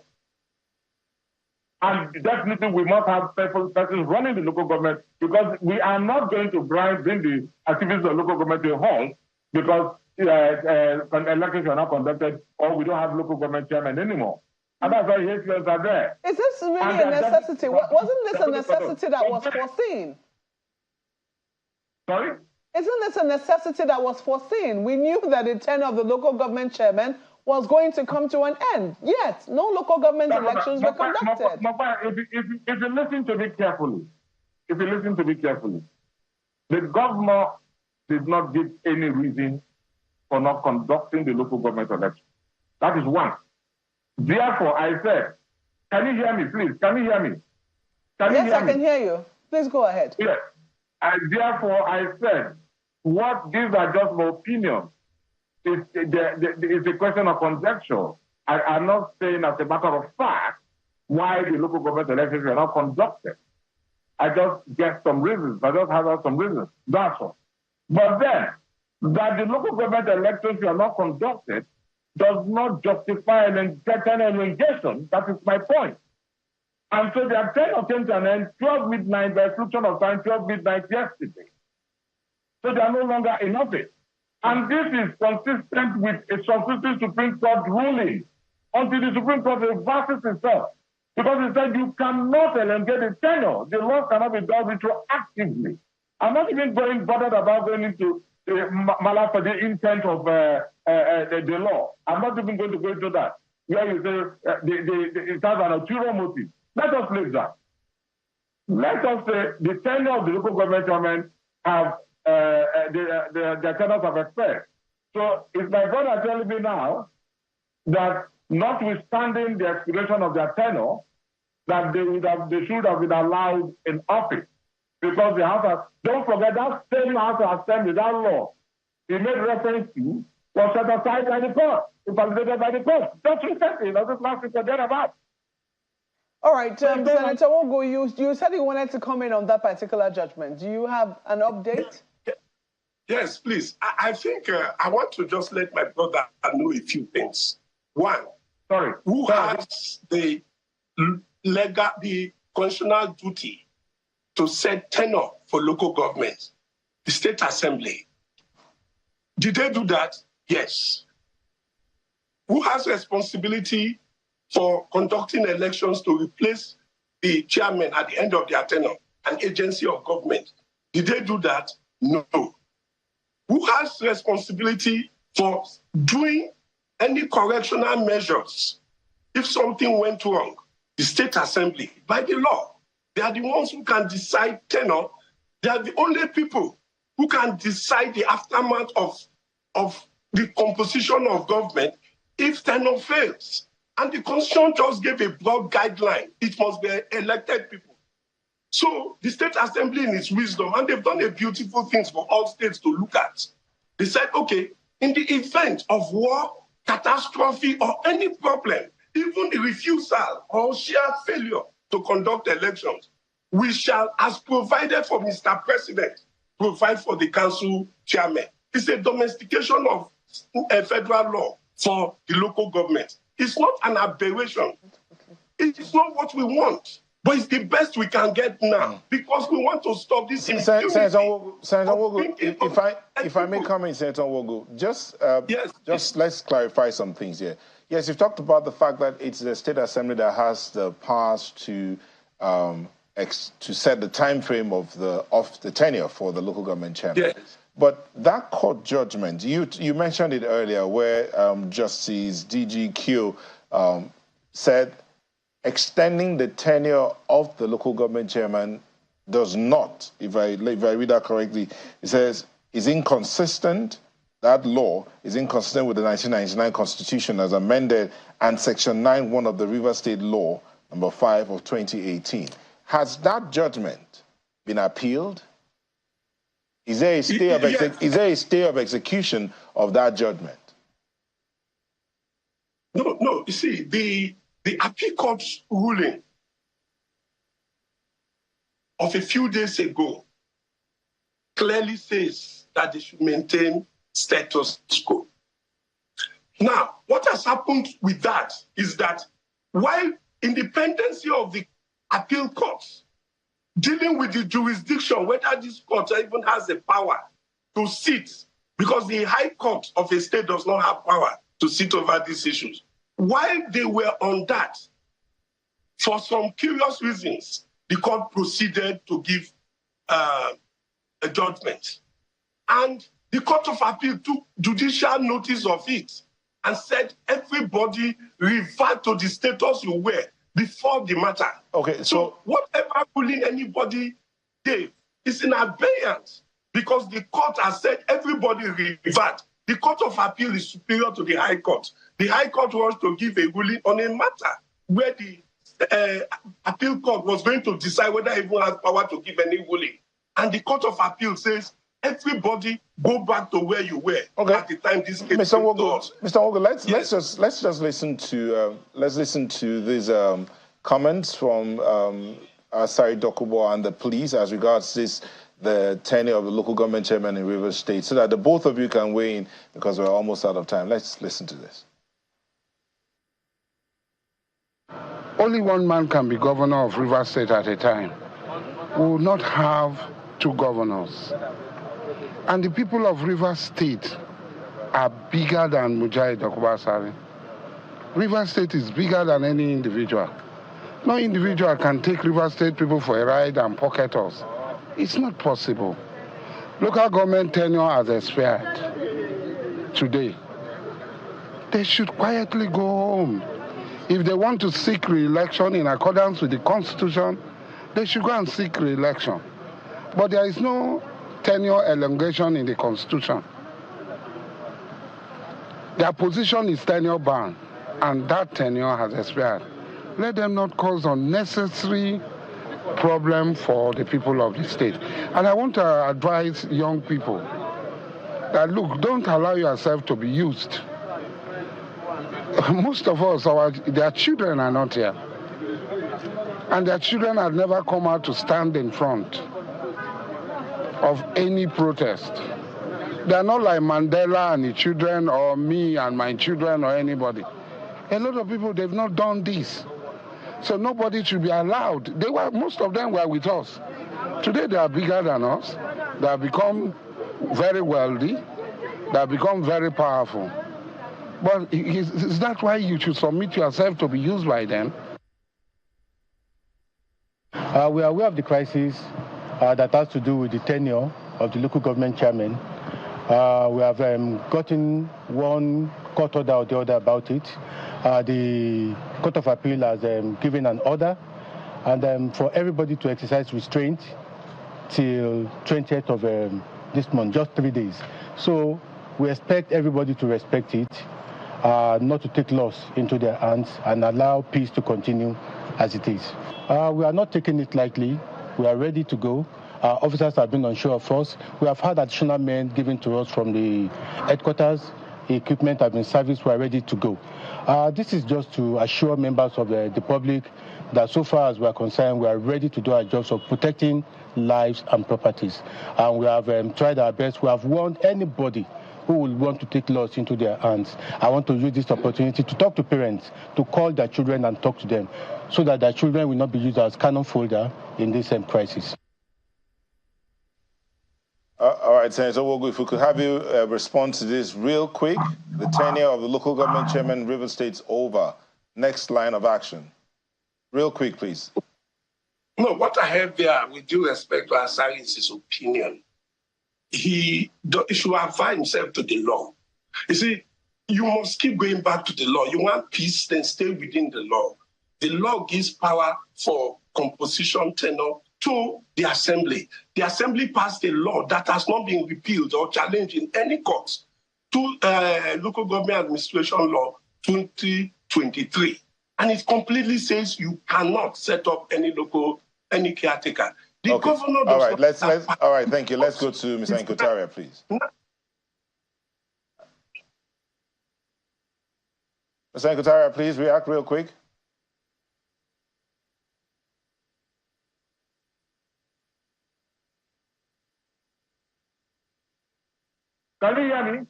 And definitely we must have persons running the local government, because we are not going to bring the activities of local government to a halt because elections are not conducted or we don't have local government chairman anymore. And that's why HPLs are there. Is this really a necessity? Wasn't this a necessity that was foreseen? Sorry? Isn't this a necessity that was foreseen? We knew that the tenure of the local government chairman was going to come to an end. Yet, no local government elections were conducted. If you listen to me carefully, the governor did not give any reason for not conducting the local government election. That is one. Therefore, I said, can you hear me, please? Can you hear me? Yes, I can hear you. Please go ahead. Yes. Therefore, I said, what these are just my opinions. It's a question of conjecture. I'm not saying as a matter of fact why the local government elections were not conducted. I just get some reasons. I just have some reasons. That's all. But then, that the local government elections were not conducted does not justify an engagement. That is my point. And so the tenure came to an end 12 midnight, by exclusion of time, 12 midnight yesterday. So they are no longer in office. And this is consistent with a successive Supreme Court ruling until the Supreme Court reverses itself. Because it said you cannot elongate the tenure. The law cannot be done retroactively. I'm not even bothered about going into for the intent of the law. I'm not even going to go into that. Where you say it has an ulterior motive. Let us leave that. Let us say the tenure of the local government chairman have their tenures have expired. So is my brother telling me now that notwithstanding the expiration of their tenure, that they should have been allowed in office? Because the House, don't forget that same House of Assembly, that law he made reference to was set aside by the court, validated by the court. Just recently, not this last week, forget about. All right, Senator Wogo, you said you wanted to comment on that particular judgment. Do you have an update? Yes, please. I think I want to just let my brother know a few things. One, who has the constitutional duty to set tenure for local government? The State Assembly. Did they do that? Yes. Who has responsibility for conducting elections to replace the chairman at the end of their tenure? An agency of government. Did they do that? No. Who has responsibility for doing any correctional measures if something went wrong? The State Assembly, by the law. They are the ones who can decide tenure. They are the only people who can decide the aftermath of the composition of government if tenure fails. And the Constitution just gave a broad guideline. It must be elected people. So the State Assembly in its wisdom, and they've done a beautiful thing for all states to look at. They said, okay, in the event of war, catastrophe, or any problem, even the refusal or sheer failure to conduct elections, we shall, as provided for Mr. President, provide for the council chairman. It's a domestication of a federal law for the local government. It's not an aberration. It's not what we want. But it's the best we can get now because we want to stop this impunity. Senator Wogo, if I may comment, Senator Wogo, just let's clarify some things here. Yes, you've talked about the fact that it's the State Assembly that has the powers to set the time frame of the tenure for the local government chairman. Yes. But that court judgment, you mentioned it earlier, where Justice DGQ said extending the tenure of the local government chairman does not, if I read that correctly, it says is inconsistent. That law is inconsistent with the 1999 Constitution as amended and Section 9(1) of the River State Law, number 5 of 2018. Has that judgment been appealed? Is there a stay of execution of that judgment? No. You see, the appeal court's ruling of a few days ago clearly says that they should maintain status quo. Now, what has happened with that is that while independency of the appeal courts dealing with the jurisdiction, whether this court even has the power to sit, because the high court of a state does not have power to sit over these issues. while they were on that, for some curious reasons, the court proceeded to give a judgment. And the Court of Appeal took judicial notice of it and said, everybody revert to the status you were before the matter. Okay, so whatever ruling anybody gave is in abeyance because the court has said everybody revert. The Court of Appeal is superior to the High Court. The High Court wants to give a ruling on a matter where the appeal court was going to decide whether it even has power to give any ruling. And the Court of Appeal says, everybody go back to where you were at the time this case Mr. Wogo, let's just listen to these comments from Asari Dokubo and the police as regards the tenure of the local government chairman in Rivers State, so that the both of you can weigh in because we're almost out of time. Let's listen to this. Only one man can be governor of Rivers State at a time. We will not have two governors. And the people of Rivers State are bigger than Mujahid Dokubo Asari. Rivers State is bigger than any individual. No individual can take Rivers State people for a ride and pocket us. It's not possible. Local government tenure has expired today. They should quietly go home. If they want to seek re-election in accordance with the Constitution, they should go and seek re-election. But there is no tenure elongation in the Constitution. Their position is tenure ban, and that tenure has expired. Let them not cause unnecessary problem for the people of the state. And I want to advise young people that, look, don't allow yourself to be used. Most of us, their children are not here. And their children have never come out to stand in front of any protest. They are not like Mandela and his children or me and my children or anybody. A lot of people, they've not done this. So nobody should be allowed. Most of them were with us. Today they are bigger than us. They have become very wealthy. They have become very powerful. But is that why you should submit yourself to be used by them? We are aware of the crisis that has to do with the tenure of the local government chairman. We have gotten one court order or the other about it. The Court of Appeal has given an order and for everybody to exercise restraint till 20th of this month, just 3 days. So we expect everybody to respect it, not to take loss into their hands and allow peace to continue as it is. We are not taking it lightly. We are ready to go. Our officers have been on show of force. We have had additional men given to us from the headquarters. Equipment have been serviced. We are ready to go. This is just to assure members of the public that so far as we are concerned, we are ready to do our jobs of protecting lives and properties. And we have tried our best. We have warned anybody who will want to take laws into their hands. I want to use this opportunity to talk to parents, to call their children and talk to them, so that their children will not be used as cannon fodder in this crisis. All right, Senator Wogo, if we could have you respond to this real quick. The tenure of the local government chairman, River State's over. Next line of action. Real quick, please. No, what I have there, with due respect to Asari, is his opinion. He should apply himself to the law. You see, you must keep going back to the law. You want peace, then stay within the law. The law gives power for composition tenure to the assembly. The assembly passed a law that has not been repealed or challenged in any court to local government administration law 2023. And it completely says you cannot set up any caretaker. The governor does all right, thank you. Let's go to Ms. Nkotaria, please. Ms. Nkotaria, please react real quick. Can you hear me?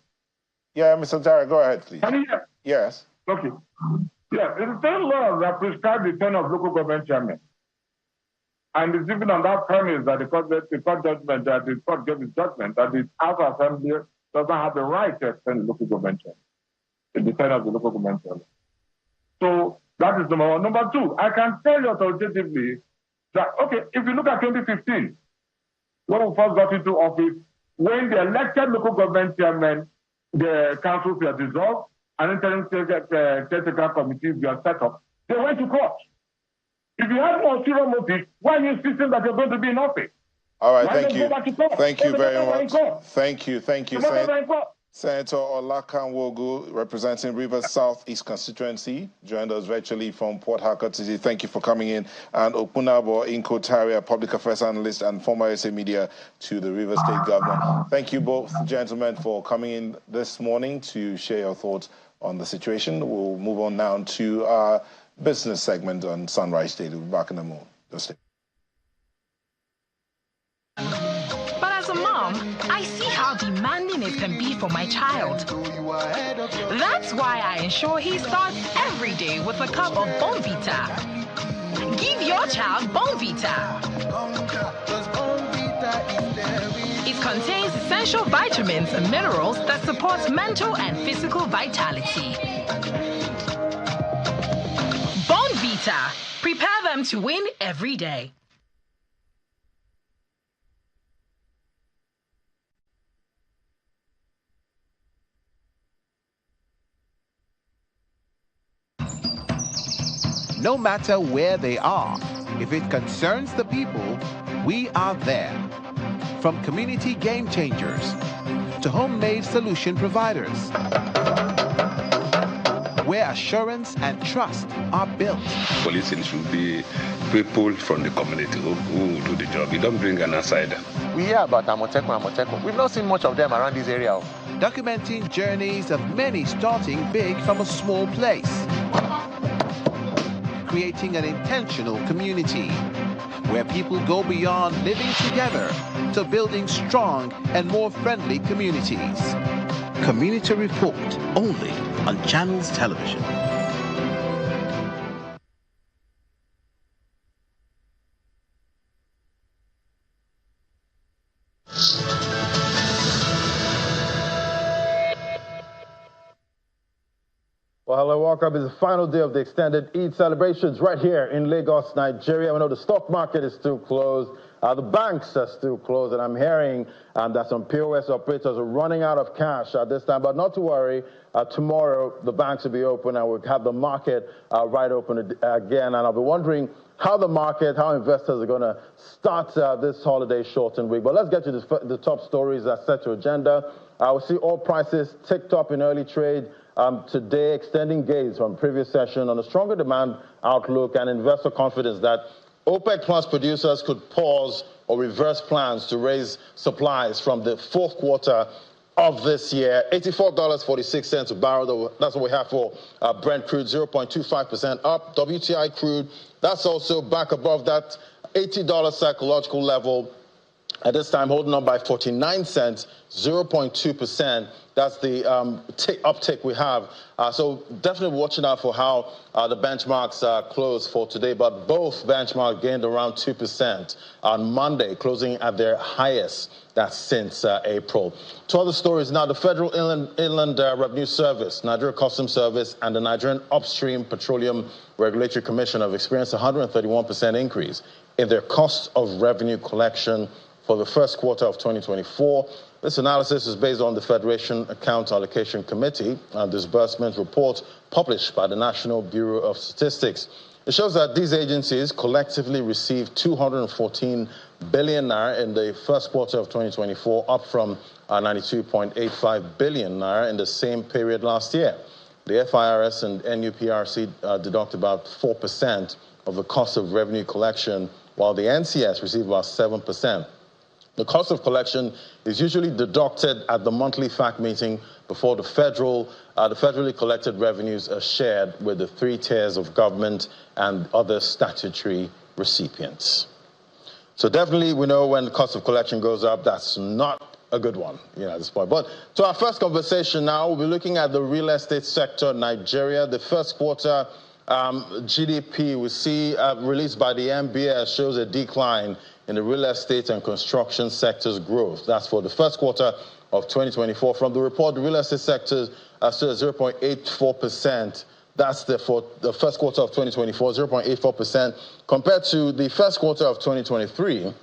Yeah, Mr. Tara, go ahead, please. Can you hear? Yes. Okay. Yeah, it's the law that prescribes the tenure of local government chairman. And it's even on that premise that the court judgment, that the court gave its judgment that the House Assembly doesn't have the right to extend the local government chairman, the tenure of the local government chairman. So that is number one. Number two, I can tell you authoritatively that, okay, if you look at 2015, when we first got into office, when the elected local government chairmen, the councils were dissolved, and interim caretaker committees were set up, they went to court. If you have no ulterior motive, why are you insisting that you're going to be in office? All right, Why thank don't you. go back to court? Thank you Let very the matter much. go in court. Thank you. The matter go in court. Senator Olakanwogu, representing Rivers South East constituency, joined us virtually from Port Harcourt City. Thank you for coming in. And Okunabo Inko Taria, public affairs analyst and former SA media to the Rivers State Governor. Thank you both, gentlemen, for coming in this morning to share your thoughts on the situation. We'll move on now to our business segment on Sunrise Daily. We'll be back in a moment. But as a mom, I see how demanding it can be for my child. That's why I ensure he starts every day with a cup of Bonvita. Give your child Bonvita. It contains essential vitamins and minerals that support mental and physical vitality. Bonvita. Prepare them to win every day. No matter where they are, if it concerns the people, we are there. From community game changers to homemade solution providers, where assurance and trust are built. Policing should be people from the community who do the job. You don't bring an outsider. We hear about Amotekun. We've not seen much of them around this area. Documenting journeys of many starting big from a small place. Creating an intentional community where people go beyond living together to building strong and more friendly communities. Community Report, only on Channels Television. Well, hello, welcome. It's the final day of the extended Eid celebrations right here in Lagos, Nigeria. We know the stock market is still closed. The banks are still closed, and I'm hearing that some POS operators are running out of cash at this time. But not to worry, tomorrow the banks will be open and we'll have the market right open again. And I'll be wondering how investors are going to start this holiday shortened week. But let's get to the top stories that set your agenda. We see oil prices ticked up in early trade today, extending gains from previous session on a stronger demand outlook and investor confidence that OPEC Plus producers could pause or reverse plans to raise supplies from the fourth quarter of this year. $84.46 a barrel, that's what we have for Brent crude, 0.25% up. WTI crude, that's also back above that $80 psychological level. At this time, holding on by 49 cents, 0.2%. That's the uptick we have. So definitely watching out for how the benchmarks close for today. But both benchmarks gained around 2% on Monday, closing at their highest. That's since April. Two other stories now. The Federal Inland Revenue Service, Nigeria Customs Service, and the Nigerian Upstream Petroleum Regulatory Commission have experienced a 131% increase in their cost of revenue collection for the first quarter of 2024. This analysis is based on the Federation Account Allocation Committee and disbursement report published by the National Bureau of Statistics. It shows that these agencies collectively received 214 billion naira in the first quarter of 2024, up from 92.85 billion naira in the same period last year. The FIRS and NUPRC deduct about 4% of the cost of revenue collection, while the NCS receive about 7%. The cost of collection is usually deducted at the monthly FAC meeting before the federally collected revenues are shared with the three tiers of government and other statutory recipients. So definitely we know when the cost of collection goes up, that's not a good one, at this point. But to our first conversation now, we'll be looking at the real estate sector in Nigeria. The first quarter GDP we see released by the MBS shows a decline in the real estate and construction sector's growth. That's for the first quarter of 2024. From the report, the real estate sector stood at 0.84% That's for the first quarter of 2024, 0.84%, compared to the first quarter of 2023,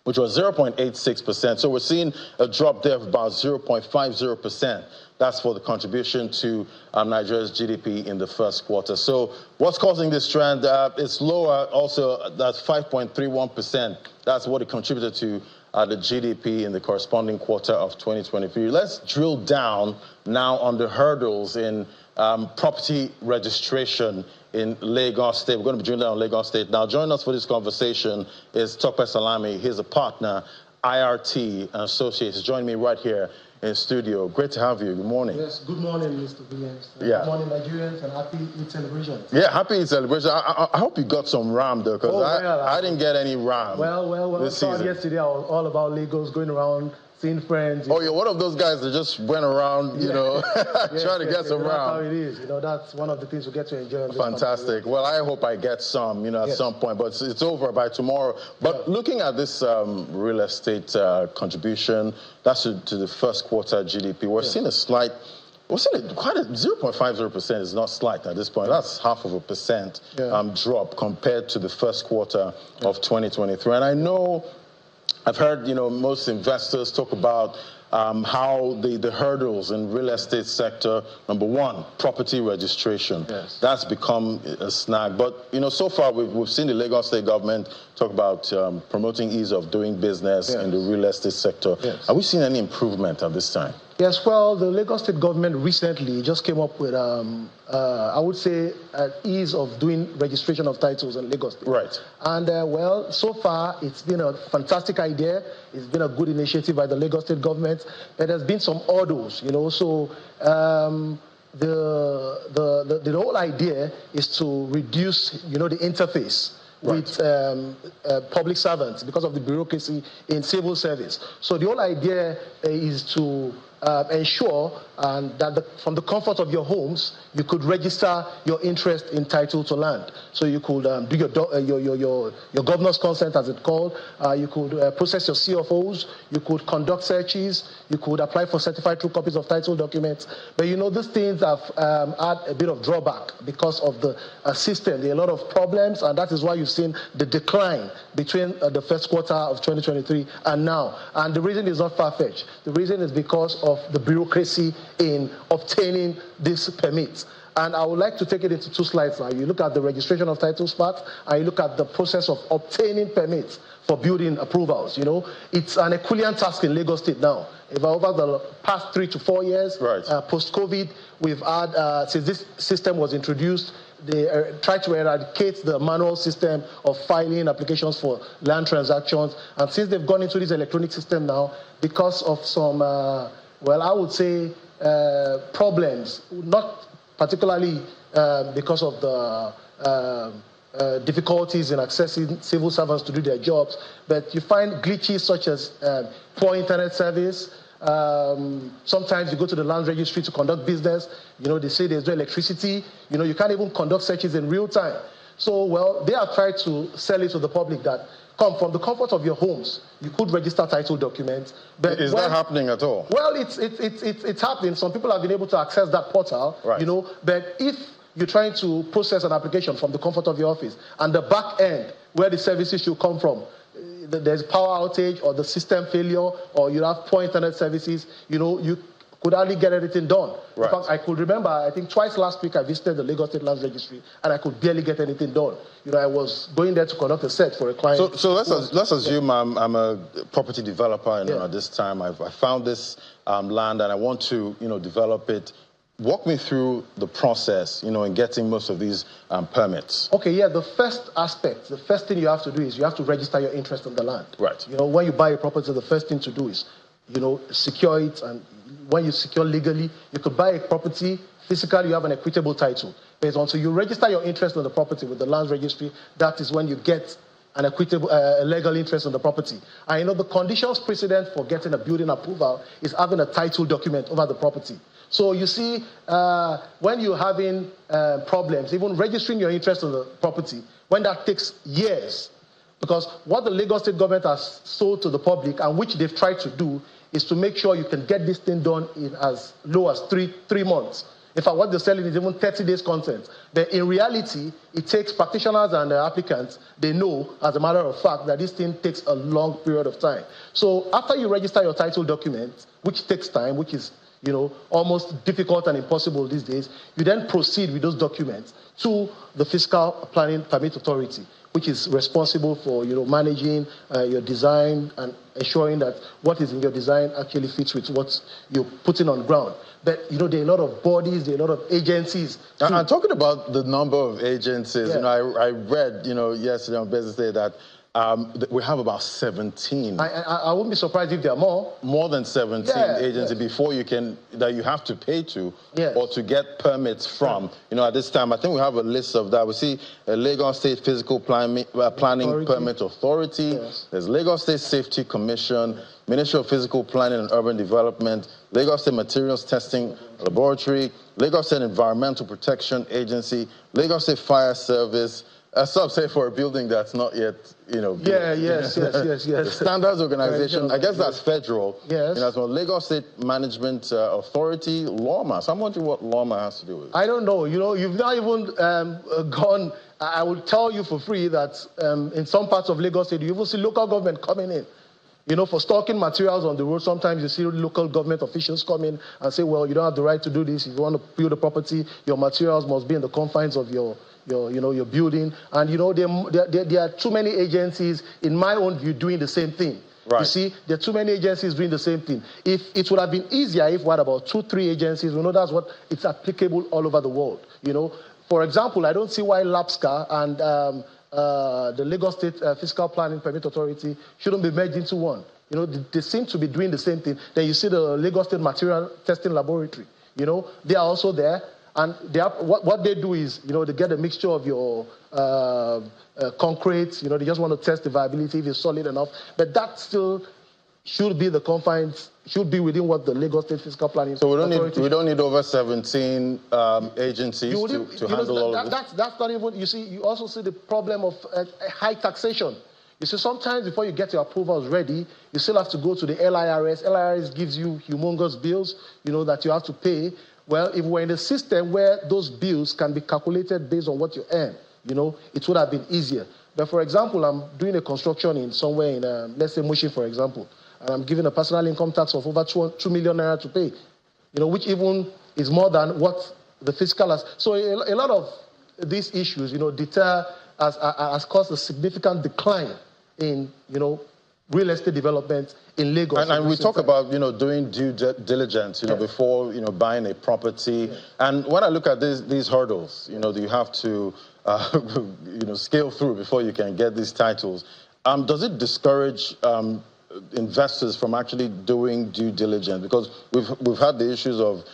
which was 0.86%. So we're seeing a drop there of about 0.50%. That's for the contribution to Nigeria's GDP in the first quarter. So what's causing this trend? It's lower also, that's 5.31%. That's what it contributed to the GDP in the corresponding quarter of 2023. Let's drill down now on the hurdles in property registration in Lagos State. We're going to be drilling down on Lagos State. Now, joining us for this conversation is Tope Salami. He's a partner, IRT Associates. He's joining me right here in studio. Great to have you. Good morning. Yes, good morning, Mr. Williams. Yeah. Good morning, Nigerians, and happy Eid celebrations. Yeah, happy Eid celebration. I hope you got some RAM, though, because I didn't get any RAM. Well, this season. Yesterday I was all about Lagos, going around, seeing friends. Oh, you're one of those guys that just went around, you know, trying to get some RAM. That's how it is. You know, that's one of the things we get to enjoy. Fantastic. Well, I hope I get some, you know, at some point, but it's over by tomorrow. But looking at this real estate contribution, that's to the first quarter GDP, we're seeing a slight, quite a 0.50% is not slight at this point. That's 0.5% drop compared to the first quarter of 2023. And I know I've heard, you know, most investors talk about how the hurdles in real estate sector, number one, property registration. Yes. That's become a snag. But, you know, so far we've seen the Lagos State government talk about promoting ease of doing business in the real estate sector. Yes. Have we seen any improvement at this time? Yes, well, the Lagos State government recently just came up with, I would say, ease of doing registration of titles in Lagos State. Right. And, well, so far, it's been a fantastic idea. It's been a good initiative by the Lagos State government. But there's been some hurdles, you know. So the whole idea is to reduce, you know, the interface with public servants because of the bureaucracy in civil service. So the whole idea is to ensure that from the comfort of your homes, you could register your interest in title to land. So you could do your governor's consent, as it's called. You could process your CFOs. You could conduct searches. You could apply for certified true copies of title documents. But you know, these things have had a bit of drawback because of the system. There are a lot of problems, and that is why you've seen the decline between the first quarter of 2023 and now. And the reason is not far-fetched. The reason is because of the bureaucracy in obtaining these permits. And I would like to take it into two slides now. You look at the registration of titles part, and you look at the process of obtaining permits for building approvals. You know, it's an Herculean task in Lagos State now. Over the past 3 to 4 years, post-COVID, we've had, since this system was introduced, they tried to eradicate the manual system of filing applications for land transactions. And since they've gone into this electronic system now, because of some, well, I would say, problems, not particularly because of the difficulties in accessing civil servants to do their jobs, but you find glitches such as poor internet service. Sometimes you go to the land registry to conduct business. You know, they say there's no electricity. You know, you can't even conduct searches in real time. So, well, they have tried to sell it to the public that come from the comfort of your homes. You could register title documents. But is that happening at all? Well, it's happening. Some people have been able to access that portal, you know, but if you're trying to process an application from the comfort of your office and the back end where the services should come from, there's power outage or the system failure or you have poor internet services, you know, you could hardly get anything done. In fact, I could remember, I think twice last week I visited the Lagos State Land Registry and I could barely get anything done. You know, I was going there to conduct a search for a client. So let's assume I'm a property developer and at this time I found this land and I want to, you know, develop it. Walk me through the process, you know, in getting most of these permits. Okay, yeah, the first aspect, the first thing you have to do is you have to register your interest in the land. Right. You know, when you buy a property, the first thing to do is, you know, secure it. And when you secure legally, you could buy a property, physically you have an equitable title. But until you register your interest in the property with the land registry, that is when you get an equitable, legal interest in the property. And you know, the conditions precedent for getting a building approval is having a title document over the property. So you see, when you're having problems, even registering your interest in the property, when that takes years, because what the Lagos State government has sold to the public and which they've tried to do is to make sure you can get this thing done in as low as three months. In fact, what they're selling is even 30 days content. But in reality, it takes practitioners and applicants, they know, as a matter of fact, that this thing takes a long period of time. So after you register your title document, which takes time, which is almost difficult and impossible these days, you then proceed with those documents to the Fiscal Planning Permit Authority, which is responsible for managing your design and ensuring that what is in your design actually fits with what you're putting on ground. But there are a lot of bodies, there are a lot of agencies. And talking about the number of agencies, I read yesterday on Business Day that we have about 17. I wouldn't be surprised if there are more. More than 17 agencies before that you have to pay to or to get permits from. At this time, I think we have a list of that. We see Lagos State Physical Planning Permit Authority. There's Lagos State Safety Commission, Ministry of Physical Planning and Urban Development, Lagos State Materials Testing Laboratory, Lagos State Environmental Protection Agency, Lagos State Fire Service. Some say for a building that's not yet, yes. The Standards Organization, I guess that's federal. Yes. As well, Lagos State Management Authority, LAWMA. So I'm wondering what LAWMA has to do with it. I don't know. You've not even gone. I will tell you for free that in some parts of Lagos State, you even see local government coming in. For stocking materials on the road, sometimes you see local government officials come in and say, well, you don't have the right to do this. If you want to build a property, your materials must be in the confines of your building. And, there are too many agencies, in my own view, doing the same thing. Right. You see, there are too many agencies doing the same thing. If it would have been easier if we had about 2-3 agencies, that's what it's applicable all over the world. For example, I don't see why LAPSCA and the Lagos State Fiscal Planning Permit Authority shouldn't be merged into one. They seem to be doing the same thing. Then you see the Lagos State Material Testing Laboratory. They are also there. And what they do is, they get a mixture of your concrete. They just want to test the viability if it's solid enough. But that still should be the confines, should be within what the Lagos State Fiscal Planning. So we don't need over 17 agencies to handle all of this. That's not even. You see, you also see the problem of high taxation. You see, sometimes before you get your approvals ready, you still have to go to the LIRS. LIRS gives you humongous bills, that you have to pay. Well, if we're in a system where those bills can be calculated based on what you earn, it would have been easier. But for example, I'm doing a construction in somewhere in, let's say, Mushin, for example, and I'm giving a personal income tax of over 2 million naira to pay, which even is more than what the fiscal has. So a lot of these issues, has caused a significant decline in, real estate development in Lagos. And we talk about, doing due diligence, before, buying a property. Yeah. And when I look at these hurdles, you have to, scale through before you can get these titles. Does it discourage investors from actually doing due diligence? Because we've had the issues of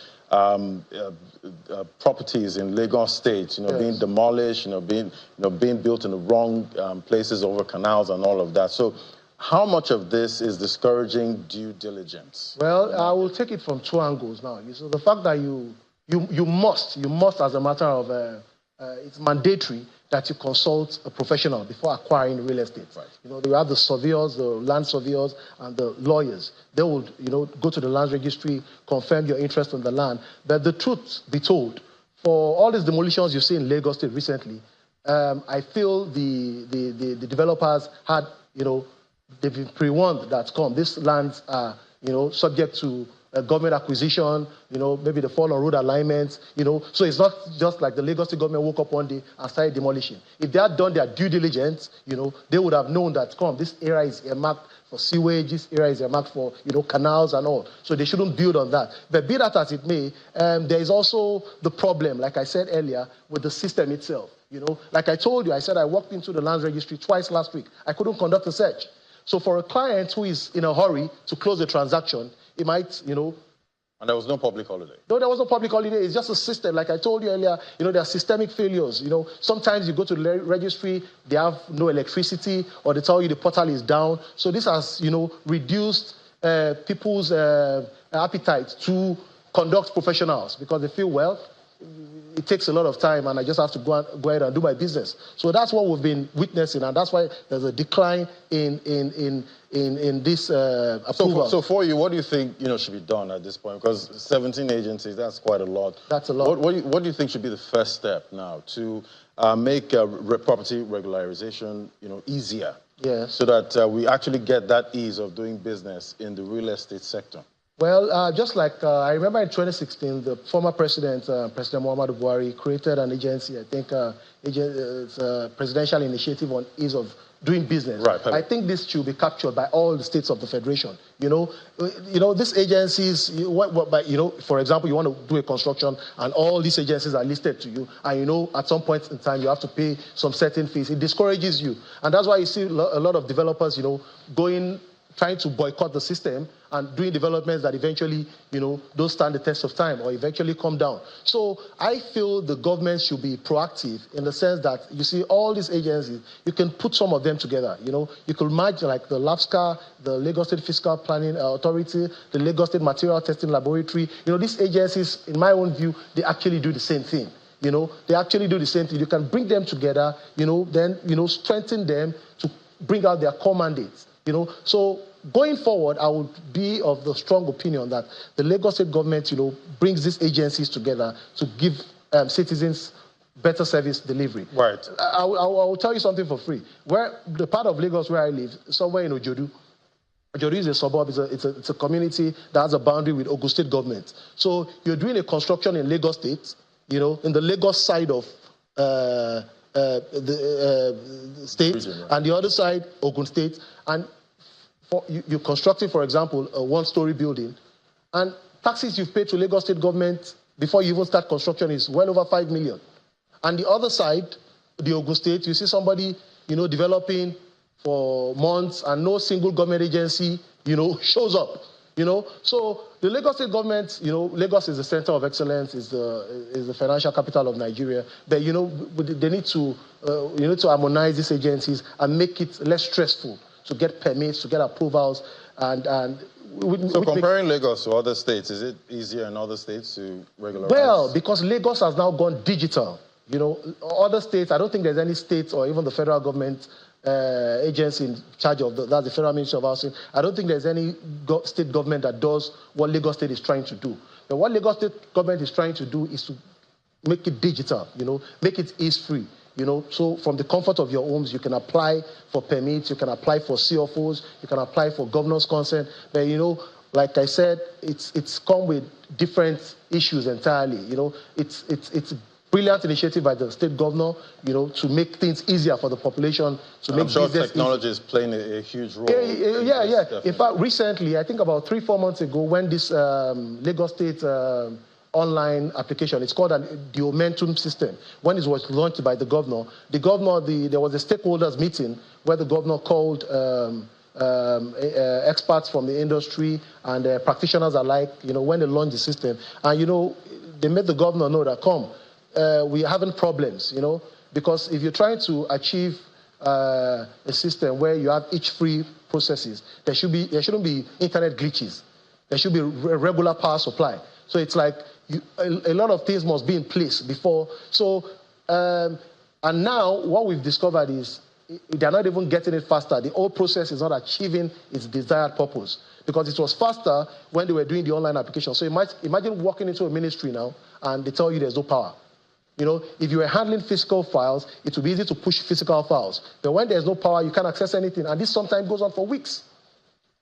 properties in Lagos State, being demolished, being built in the wrong places over canals and all of that. So how much of this is discouraging due diligence? Well, I will take it from 2 angles now. So the fact that you must, as a matter of, it's mandatory that you consult a professional before acquiring real estate. Right. You have the surveyors, the land surveyors, and the lawyers. They will, go to the land registry, confirm your interest in the land. But the truth be told, for all these demolitions you see in Lagos State recently, I feel the developers had, they've been pre-warned that these lands are, subject to government acquisition, maybe the fall on road alignments, So it's not just like the Lagos State government woke up one day and started demolishing. If they had done their due diligence, they would have known that, this area is earmarked for sewage, this area is earmarked for, canals and all. So they shouldn't build on that. But be that as it may, there is also the problem, like I said earlier, with the system itself. Like I told you, I said I walked into the land registry twice last week. I couldn't conduct a search. So for a client who is in a hurry to close a transaction, it might, And there was no public holiday? No, there was no public holiday. It's just a system. Like I told you earlier, there are systemic failures. Sometimes you go to the registry, they have no electricity, or they tell you the portal is down. So this has, reduced people's appetite to conduct professionals because they feel, well, it takes a lot of time, and I just have to go ahead and do my business. So that's what we've been witnessing, and that's why there's a decline in this approval. So for you, what do you think should be done at this point? Because 17 agencies, that's quite a lot. That's a lot. What do you think should be the first step now to make property regularization easier? Yes. So that we actually get that ease of doing business in the real estate sector? Well, just like I remember in 2016, the former president, President Muhammadu Buhari, created an agency, I think it's a presidential initiative on ease of doing business. Right. I think this should be captured by all the states of the federation. These agencies, for example, you want to do a construction and all these agencies are listed to you, and at some point in time you have to pay some certain fees. It discourages you, and that's why you see a lot of developers, trying to boycott the system and doing developments that eventually, don't stand the test of time or eventually come down. So I feel the government should be proactive in the sense that, you see, all these agencies, you can put some of them together. You could merge like the LAFSCA, the Lagos State Fiscal Planning Authority, the Lagos State Material Testing Laboratory. These agencies, in my own view, they actually do the same thing. They actually do the same thing. You can bring them together, then, strengthen them to bring out their core mandates. So going forward, I would be of the strong opinion that the Lagos State government, brings these agencies together to give citizens better service delivery. Right. I will tell you something for free. Where the part of Lagos where I live, somewhere in Ojodu. Ojodu is a suburb. It's a community that has a boundary with Ogun State government. So you're doing a construction in Lagos State, in the Lagos side of the state, region, right. And the other side, Ogun State, and you're constructing, for example, a one-story building, and taxes you've paid to Lagos State government before you even start construction is well over 5 million. And the other side, the Ogun State, you see somebody, developing for months and no single government agency, shows up. So the Lagos State government, Lagos is the center of excellence, is the financial capital of Nigeria. But they need to harmonize these agencies and make it less stressful to get permits, to get approvals, so comparing Lagos to other states, is it easier in other states to regularize? Well, because Lagos has now gone digital. Other states, I don't think there's any state or even the federal government agency in charge of that's the Federal Ministry of Housing. I don't think there's any state government that does what Lagos State is trying to do. But what Lagos State government is trying to do is to make it digital, make it ease-free. So from the comfort of your homes, you can apply for permits, you can apply for CFOs, you can apply for governor's consent. But, like I said, it's come with different issues entirely. It's a brilliant initiative by the state governor, to make things easier for the population, to make business easier. Technology is playing a huge role. Yeah. In fact, recently, I think about 3-4 months ago, when this Lagos State online application, it's called the Momentum system. When it was launched by the governor, there was a stakeholders meeting where the governor called experts from the industry and practitioners alike, when they launched the system. And, they made the governor know that, we're having problems, because if you're trying to achieve a system where you have each free processes, there shouldn't be internet glitches. There should be regular power supply. So it's like a lot of things must be in place before. So, and now what we've discovered is they're not even getting it faster. The whole process is not achieving its desired purpose because it was faster when they were doing the online application. So imagine walking into a ministry now and they tell you there's no power. If you were handling physical files, it would be easy to push physical files. But when there's no power, you can't access anything. And this sometimes goes on for weeks.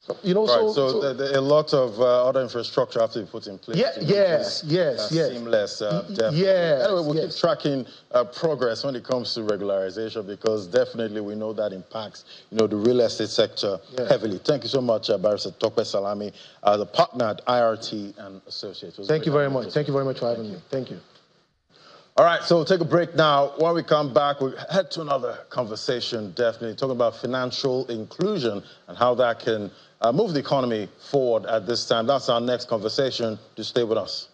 Right. So a lot of other infrastructure have to be put in place. Yes. Seamless. Anyway, we'll keep tracking progress when it comes to regularization because definitely we know that impacts, the real estate sector heavily. Thank you so much, Barrister Tope Salami, the partner at IRT and Associates. Thank you very much. Thank you very much for having me. Thank you. All right, so we'll take a break now. When we come back, we'll head to another conversation, definitely, talking about financial inclusion and how that can move the economy forward at this time. That's our next conversation. Just stay with us.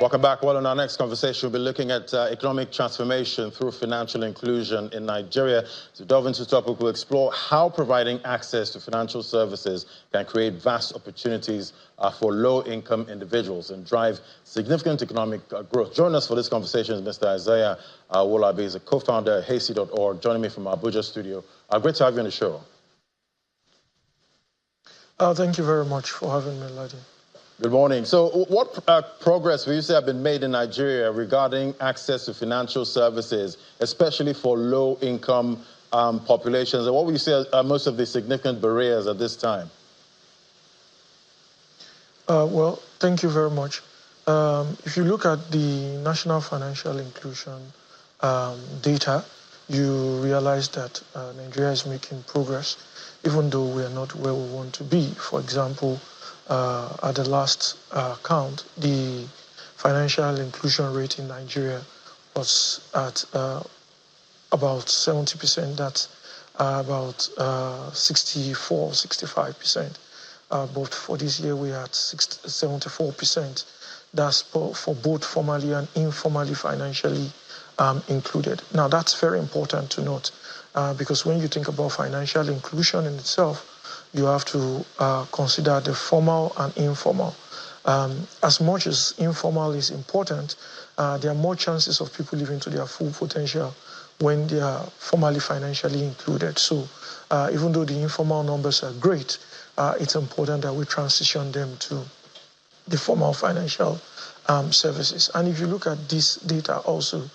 Welcome back. Well, in our next conversation, we'll be looking at economic transformation through financial inclusion in Nigeria. To delve into the topic, we'll explore how providing access to financial services can create vast opportunities for low-income individuals and drive significant economic growth. Joining us for this conversation is Mr. Isaiah Wolabi. He's a co-founder at Hasty.org, joining me from our Abuja studio. Great to have you on the show. Thank you very much for having me, Ladi. Good morning. So what progress will you say have been made in Nigeria regarding access to financial services, especially for low-income populations? And what would you say are most of the significant barriers at this time? Well, thank you very much. If you look at the National Financial Inclusion data, you realize that Nigeria is making progress, even though we are not where we want to be. For example, at the last count, the financial inclusion rate in Nigeria was at about 70%. That's about 64, 65%. But for this year, we are at 74%. That's for both formally and informally financially included. Now, that's very important to note because when you think about financial inclusion in itself, you have to consider the formal and informal. As much as informal is important, there are more chances of people living to their full potential when they are formally financially included. So even though the informal numbers are great, it's important that we transition them to the formal financial services. And if you look at this data also,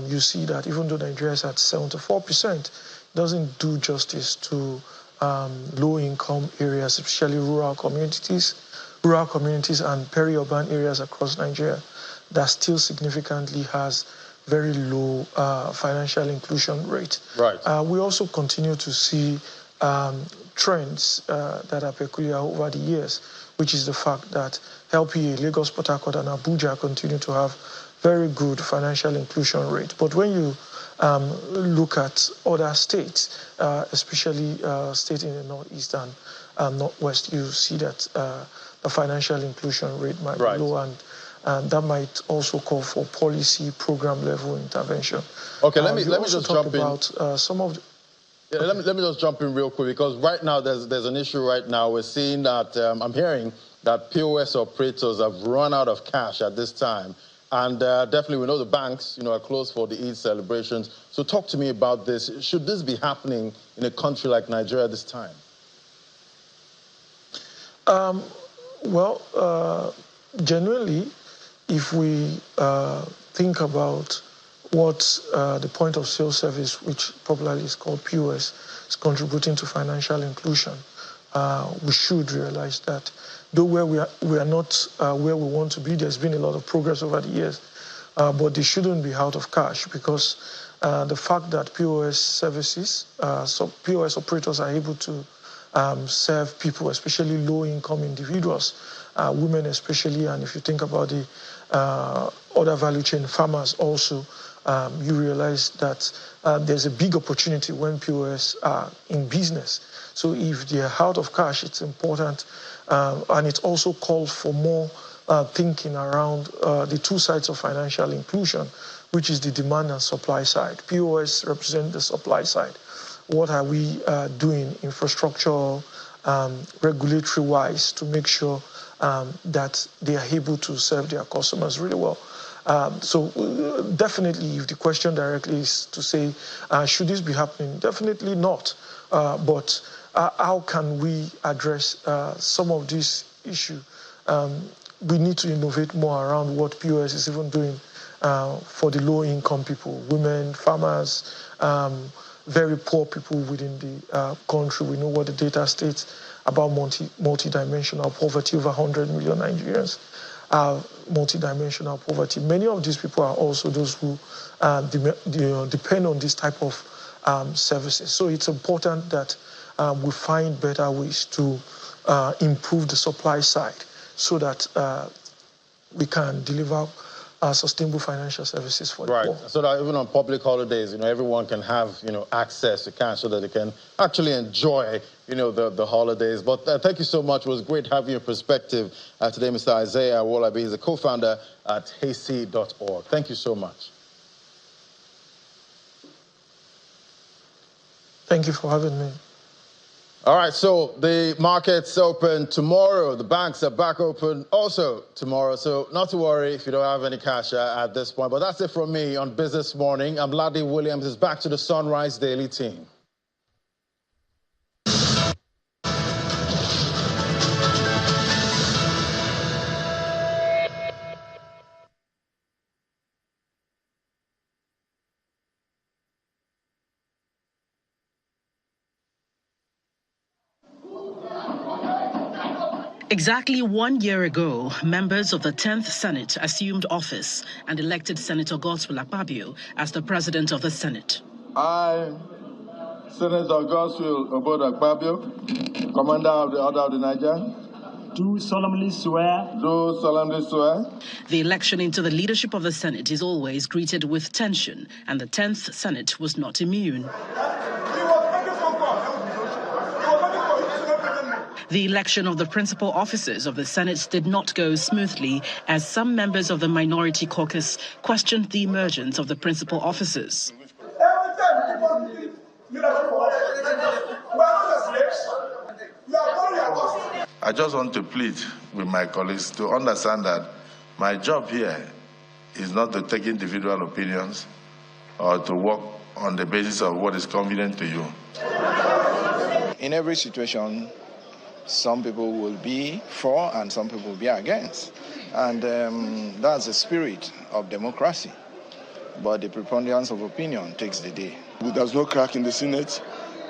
you see that even though Nigeria is at 74%, it doesn't do justice to low-income areas, especially rural communities and peri-urban areas across Nigeria that still significantly has very low financial inclusion rate. Right. We also continue to see trends that are peculiar over the years, which is the fact that LPA, Lagos, Port Harcourt, and Abuja continue to have very good financial inclusion rate. But when you look at other states, especially states in the northeast and northwest, you see that the financial inclusion rate might be low, and that might also call for policy program level intervention. Okay, let me just jump in. Some of the, let me just jump in real quick, because right now there's an issue right now. We're seeing that I'm hearing that POS operators have run out of cash at this time. And definitely we know the banks, are closed for the Eid celebrations. So talk to me about this. Should this be happening in a country like Nigeria at this time? Generally, if we think about what the point of sale service, which popularly is called POS, is contributing to financial inclusion, we should realize that though we are not where we want to be, there's been a lot of progress over the years, but they shouldn't be out of cash, because the fact that POS services, so POS operators are able to serve people, especially low-income individuals, women especially, and if you think about the other value chain farmers also, you realize that there's a big opportunity when POS are in business. So if they're out of cash, it's important, and it also calls for more thinking around the two sides of financial inclusion, which is the demand and supply side. POS represent the supply side. What are we doing infrastructure, regulatory-wise, to make sure that they are able to serve their customers really well? So definitely, if the question directly is to say, should this be happening? Definitely not. But how can we address some of these issues? We need to innovate more around what POS is even doing for the low-income people, women, farmers, very poor people within the country. We know what the data states about multidimensional poverty. Over 100 million Nigerians have multidimensional poverty. Many of these people are also those who depend on this type of services. So it's important that we find better ways to improve the supply side so that we can deliver sustainable financial services for the right. poor. So that even on public holidays, everyone can have, access to cash so that they can actually enjoy, the holidays. But thank you so much. It was great having your perspective today, Mr. Isaiah Wolabi. He's a co-founder at hasty.org. Thank you so much. Thank you for having me. All right, so the markets open tomorrow. The banks are back open also tomorrow. So not to worry if you don't have any cash at this point. But that's it from me on Business Morning. I'm Ladi Williams. It's back to the Sunrise Daily team. Exactly 1 year ago, members of the 10th Senate assumed office and elected Senator Godswill Akpabio as the president of the Senate. I, Senator Godswill Akpabio, Commander of the Order of the Niger, do solemnly swear. Do solemnly swear. The election into the leadership of the Senate is always greeted with tension, and the 10th Senate was not immune. The election of the principal officers of the Senate did not go smoothly, as some members of the minority caucus questioned the emergence of the principal officers. I just want to plead with my colleagues to understand that my job here is not to take individual opinions or to work on the basis of what is convenient to you. In every situation, some people will be for and some people will be against. And that's the spirit of democracy. But the preponderance of opinion takes the day. There's no crack in the Senate.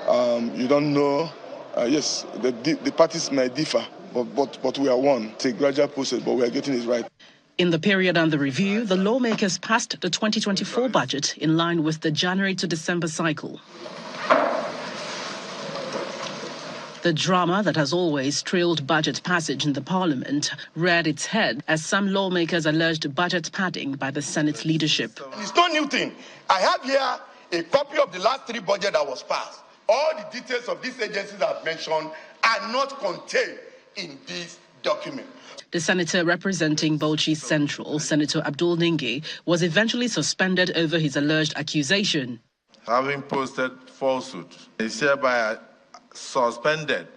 You don't know. Yes, the parties may differ, but we are one. It's a gradual process, but we are getting it right. In the period under review, the lawmakers passed the 2024 budget in line with the January to December cycle. The drama that has always trailed budget passage in the parliament reared its head as some lawmakers alleged budget padding by the Senate leadership. It's no new thing. I have here a copy of the last 3 budgets that was passed. All the details of these agencies I've mentioned are not contained in this document. The senator representing Bauchi Central, Senator Abdul Ninge, was eventually suspended over his alleged accusation. Having posted falsehood, is hereby suspended.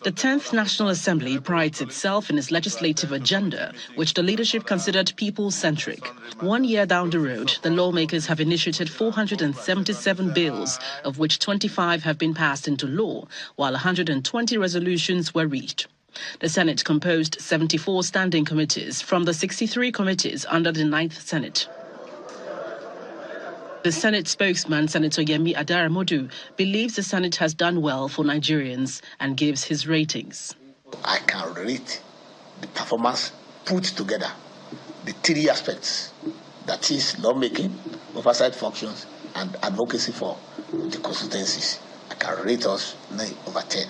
The 10th National Assembly prides itself in its legislative agenda, which the leadership considered people-centric. 1 year down the road, the lawmakers have initiated 477 bills, of which 25 have been passed into law, while 120 resolutions were reached. The Senate composed 74 standing committees from the 63 committees under the 9th Senate. The Senate spokesman, Senator Yemi Adaramodu, believes the Senate has done well for Nigerians and gives his ratings. I can rate the performance put together, the 3 aspects, that is lawmaking, oversight functions, and advocacy for the constituencies. I can rate us 9/10.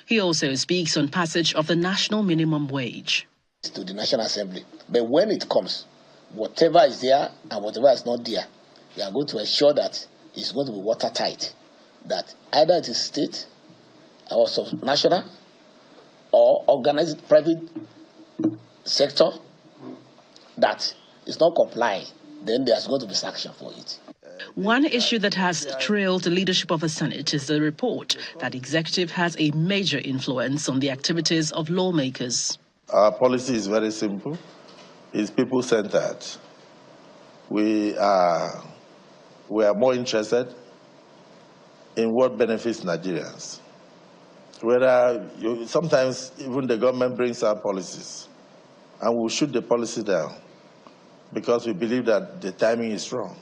He also speaks on passage of the national minimum wage. To the National Assembly. But when it comes, whatever is there and whatever is not there, we are going to ensure that it's going to be watertight. That either it is state or national or organized private sector that is not complying, then there's going to be sanction for it. One issue that has trailed the leadership of the Senate is the report that the executive has a major influence on the activities of lawmakers. Our policy is very simple. It's people-centered. We are more interested in what benefits Nigerians. Sometimes even the government brings out policies, and we'll shoot the policy down because we believe that the timing is wrong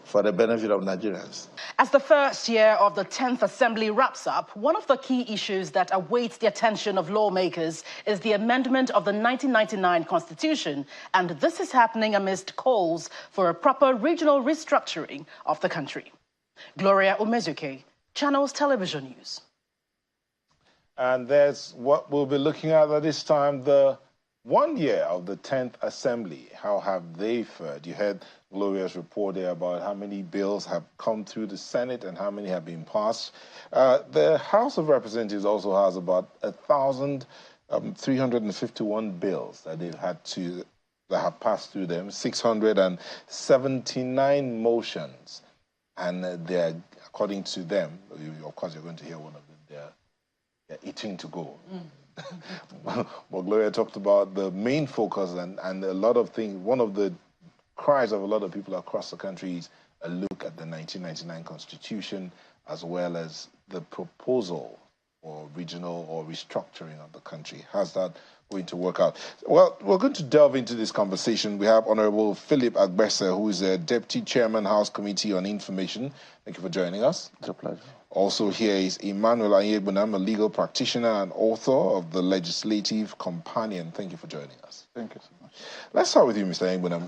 for the benefit of Nigerians. As the first year of the 10th Assembly wraps up, one of the key issues that awaits the attention of lawmakers is the amendment of the 1999 Constitution, and this is happening amidst calls for a proper regional restructuring of the country. Gloria Omezuke, Channels Television News. And that's what we'll be looking at this time, the 1 year of the 10th Assembly, how have they fared? You heard Gloria's report there about how many bills have come through the Senate and how many have been passed. The House of Representatives also has about 1,351 bills that they've had to, that have passed through them, 679 motions. And they're, according to them, of course you're going to hear one of them, they're itching to go. But Gloria talked about the main focus and a lot of things. One of the cries of a lot of people across the country is a look at the 1999 Constitution, as well as the proposal for regional or restructuring of the country. How's that going to work out? Well, we're going to delve into this conversation. We have Honorable Philip Agbese, who is a Deputy Chairman, House Committee on Information. Thank you for joining us. It's a pleasure. Also here is Emmanuel Anyegbunam, a legal practitioner and author of the Legislative Companion. Thank you for joining us. Thank you so much. Let's start with you, Mr. Anyegbunam.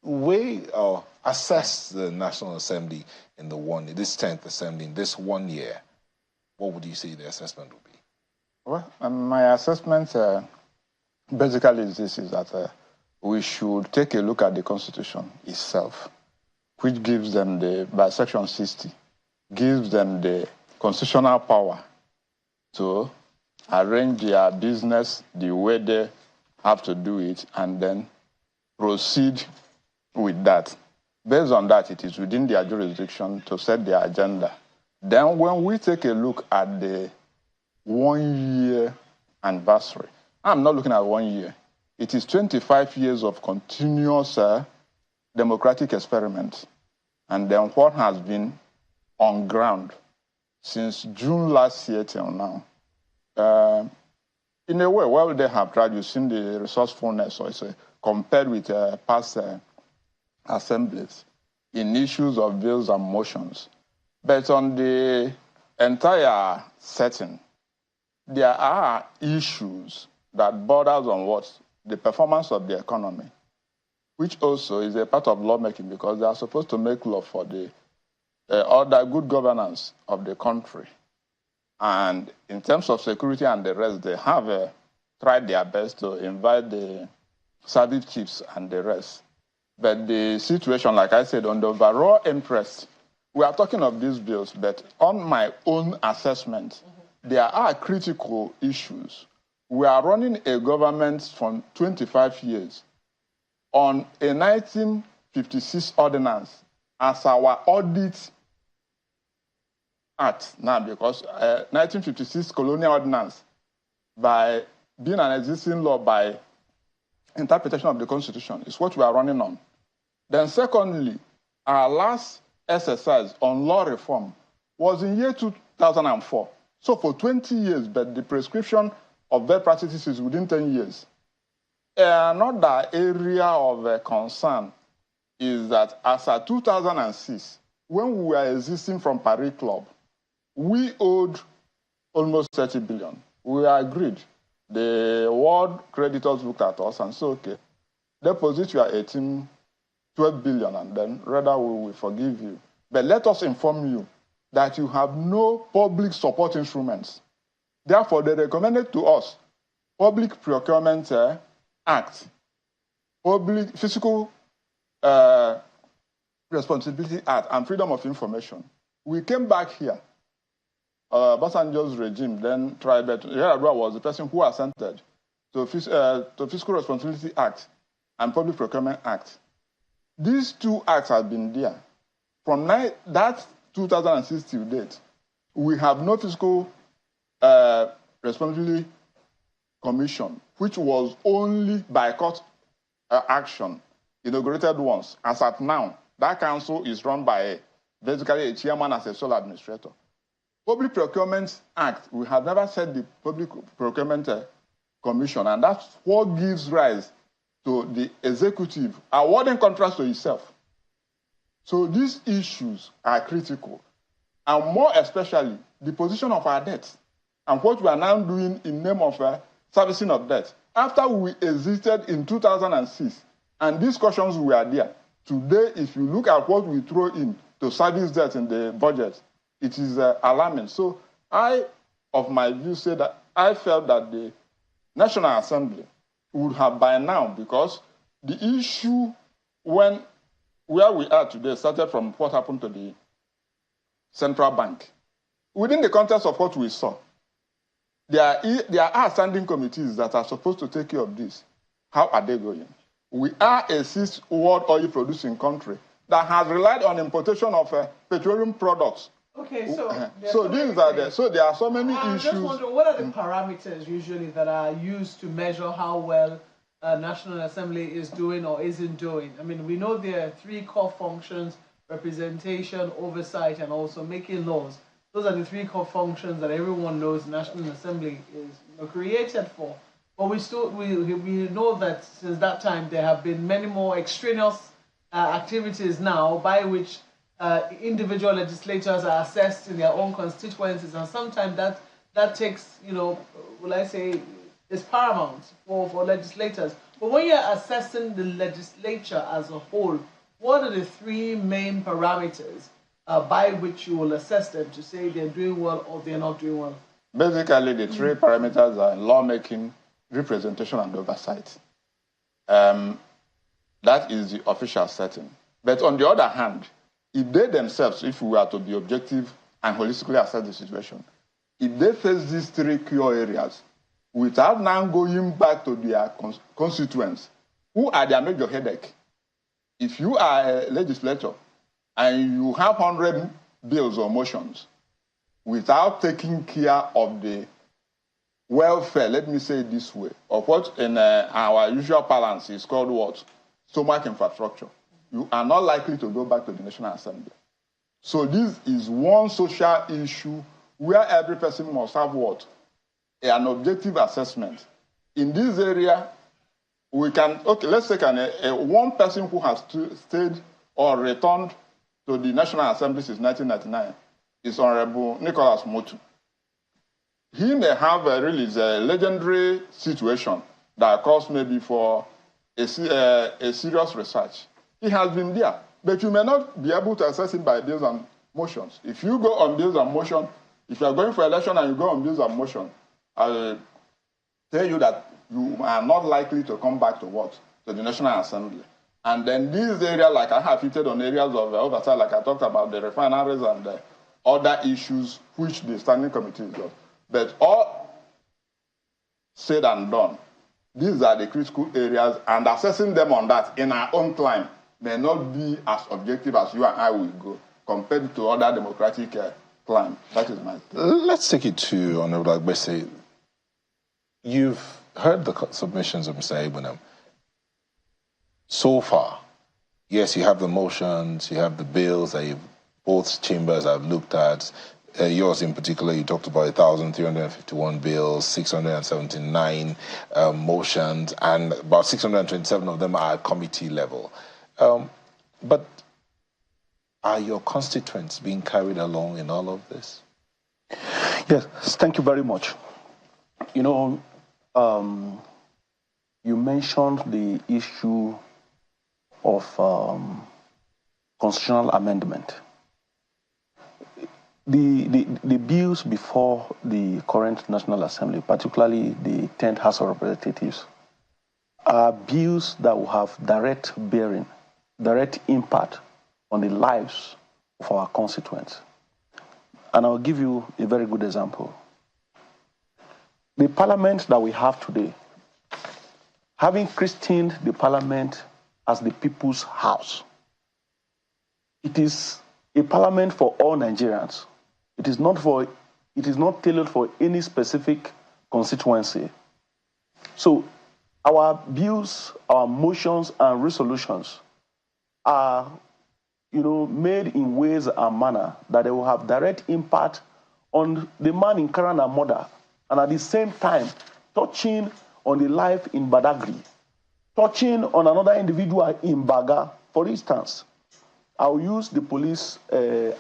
Weigh or assess the National Assembly in this 10th Assembly in this 1 year. What would you say the assessment would be? Well, my assessment basically is that we should take a look at the Constitution itself, which gives them by Section 60, gives them the constitutional power to arrange their business the way they have to do it and then proceed with that. Based on that, it is within their jurisdiction to set their agenda. Then when we take a look at the 1 year anniversary, I'm not looking at 1 year. It is 25 years of continuous democratic experiment. And then what has been on ground since June last year till now. In a way, well, they have tried, you've seen the resourcefulness also compared with past assemblies in issues of bills and motions. But on the entire setting, there are issues that borders on what? The performance of the economy, which also is a part of lawmaking because they are supposed to make law for the other good governance of the country. And in terms of security and the rest, they have tried their best to invite the service chiefs and the rest. But the situation, like I said, on the overall interest, we are talking of these bills, but on my own assessment, there are critical issues. We are running a government from 25 years on a 1956 ordinance as our audit act now, because 1956 colonial ordinance, by being an existing law by interpretation of the Constitution, is what we are running on. Then secondly, our last exercise on law reform was in year 2004. So for 20 years, but the prescription of bad practices is within 10 years. Another area of concern is that as of 2006, when we were existing from Paris Club, we owed almost 30 billion. We agreed. The world creditors looked at us and said, okay, deposit your 12 billion, and then rather we will forgive you. But let us inform you that you have no public support instruments. Therefore, they recommended to us Public Procurement Act, Public Fiscal Responsibility Act, and Freedom of Information. We came back here. Basanjo's regime then tried, but Yar'Adua was the person who assented to Fiscal Responsibility Act and Public Procurement Act. These two acts have been there. From that 2006 till date, we have no Fiscal Responsibility Commission, which was only by court action inaugurated once. As at now, that council is run by basically a chairman as a sole administrator. Public Procurement Act, we have never set the Public Procurement Commission, and that's what gives rise to the executive awarding contracts to itself. So these issues are critical, and more especially the position of our debt and what we are now doing in name of servicing of debt. After we existed in 2006, and these cautions were there, today, if you look at what we throw in to service debt in the budget, it is alarming. So I, of my view, say that I felt that the National Assembly would have by now, because the issue where we are today started from what happened to the central bank. Within the context of what we saw, there are standing committees that are supposed to take care of this. How are they going? We are a sixth world oil producing country that has relied on importation of petroleum products. Okay, so there are so many issues. I'm just wondering, what are the parameters usually that are used to measure how well a National Assembly is doing or isn't doing? I mean, we know there are three core functions: representation, oversight, and also making laws. Those are the three core functions that everyone knows National Assembly is created for. But we know that since that time there have been many more extraneous activities now by which individual legislators are assessed in their own constituencies, and sometimes that takes, will I say, is paramount for legislators. But when you're assessing the legislature as a whole, what are the three main parameters by which you will assess them to say they're doing well or they're not doing well? Basically, the three parameters are lawmaking, representation, and oversight. That is the official setting. But on the other hand, if they themselves, if we were to be objective and holistically assess the situation, if they face these three core areas without now going back to their constituents, who are their major headache? If you are a legislator and you have 100 bills or motions without taking care of the welfare, let me say it this way, of what in our usual parlance is called what? Stomach infrastructure. You are not likely to go back to the National Assembly. So this is one social issue where every person must have what? An objective assessment. In this area, we can, okay, let's take one person who has stayed or returned to the National Assembly since 1999 is Honorable Nicholas Motu. He may have a legendary situation that calls maybe for a serious research. He has been there, but you may not be able to assess him by bills and motions. If you go on bills and motion, if you are going for election and you go on bills and motion, I'll tell you that you are not likely to come back to what? To the National Assembly. And then these areas, like I have hinted on areas of oversight, like I talked about the refineries and the other issues which the standing committee does. But all said and done, these are the critical areas, and assessing them on that in our own time may not be as objective as you and I will go compared to other democratic climb. That is my thing. Let's take it to Honorable Agbese. You've heard the submissions of Mr. Ibunam. So far, yes, you have the motions, you have the bills that both chambers have looked at. Yours in particular, you talked about 1,351 bills, 679 motions, and about 627 of them are at committee level. But are your constituents being carried along in all of this? Yes, thank you very much. You know, you mentioned the issue of constitutional amendment. The bills before the current National Assembly, particularly the 10th House of Representatives, are bills that will have direct bearing, direct impact on the lives of our constituents. And I'll give you a very good example. The parliament that we have today, having christened the parliament as the people's house, it is a parliament for all Nigerians. It is not tailored for any specific constituency. So our bills, our motions and resolutions are, made in ways and manner that they will have direct impact on the man in Karan and Mother, and at the same time touching on the life in Badagry, touching on another individual in Baga. For instance, I'll use the Police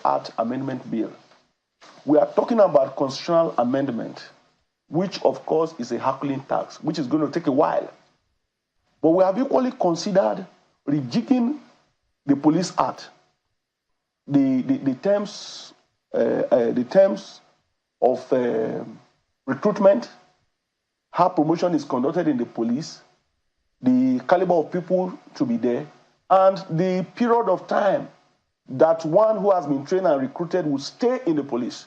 Act Amendment Bill. We are talking about constitutional amendment, which of course is a Herculean task, which is going to take a while. But we have equally considered rejigging the Police Act, the terms of recruitment, how promotion is conducted in the police, the caliber of people to be there, and the period of time that one who has been trained and recruited will stay in the police.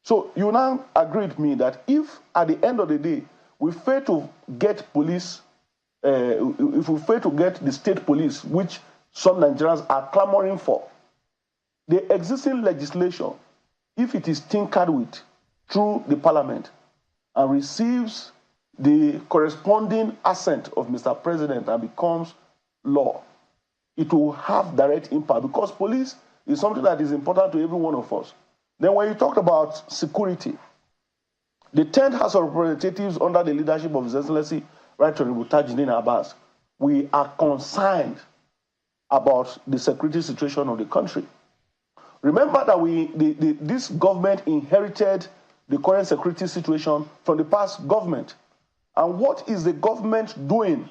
So you now agree with me that if at the end of the day we fail to get police, if we fail to get the state police, which some Nigerians are clamoring for, the existing legislation, if it is tinkered with through the parliament and receives the corresponding assent of Mr. President and becomes law, it will have direct impact because police is something that is important to every one of us. Then when you talk about security, the 10th House of Representatives under the leadership of His Excellency Right Honorable Tajuddin Abbas, we are concerned about the security situation of the country. Remember that this government inherited the current security situation from the past government. And what is the government doing?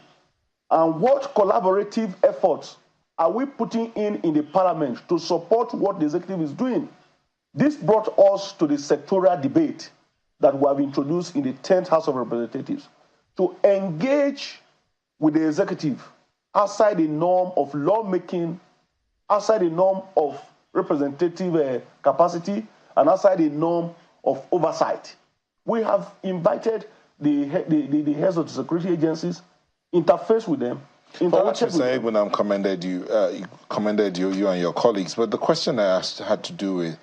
And what collaborative efforts are we putting in the parliament to support what the executive is doing? This brought us to the sectorial debate that we have introduced in the 10th House of Representatives to engage with the executive outside the norm of lawmaking, outside the norm of representative capacity, and outside the norm of oversight. We have invited the heads of the security agencies, interface with them. But what Mr. Egbunam commended you and your colleagues. But the question I asked had to do with,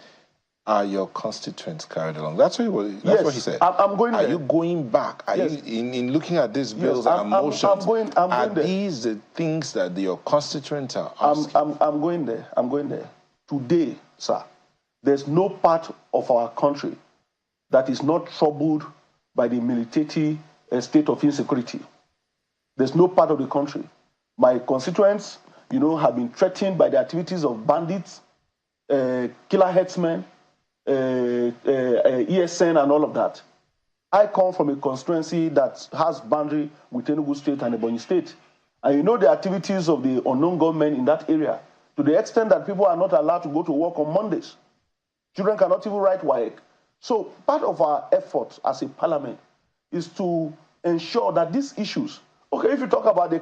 are your constituents carried along? That's what he said. I'm going there. Are you going back? Are you in looking at these bills and motions? Are these the things that your constituents are asking? I'm going there. I'm going there. Today, sir, there's no part of our country that is not troubled by the military state of insecurity. There's no part of the country. My constituents, have been threatened by the activities of bandits, killer headsmen, ESN, and all of that. I come from a constituency that has boundary with Enugu State and Ebonyi State. And the activities of the unknown government in that area, to the extent that people are not allowed to go to work on Mondays. Children cannot even write WAEC. So part of our effort as a parliament is to ensure that these issues, okay, if you talk about the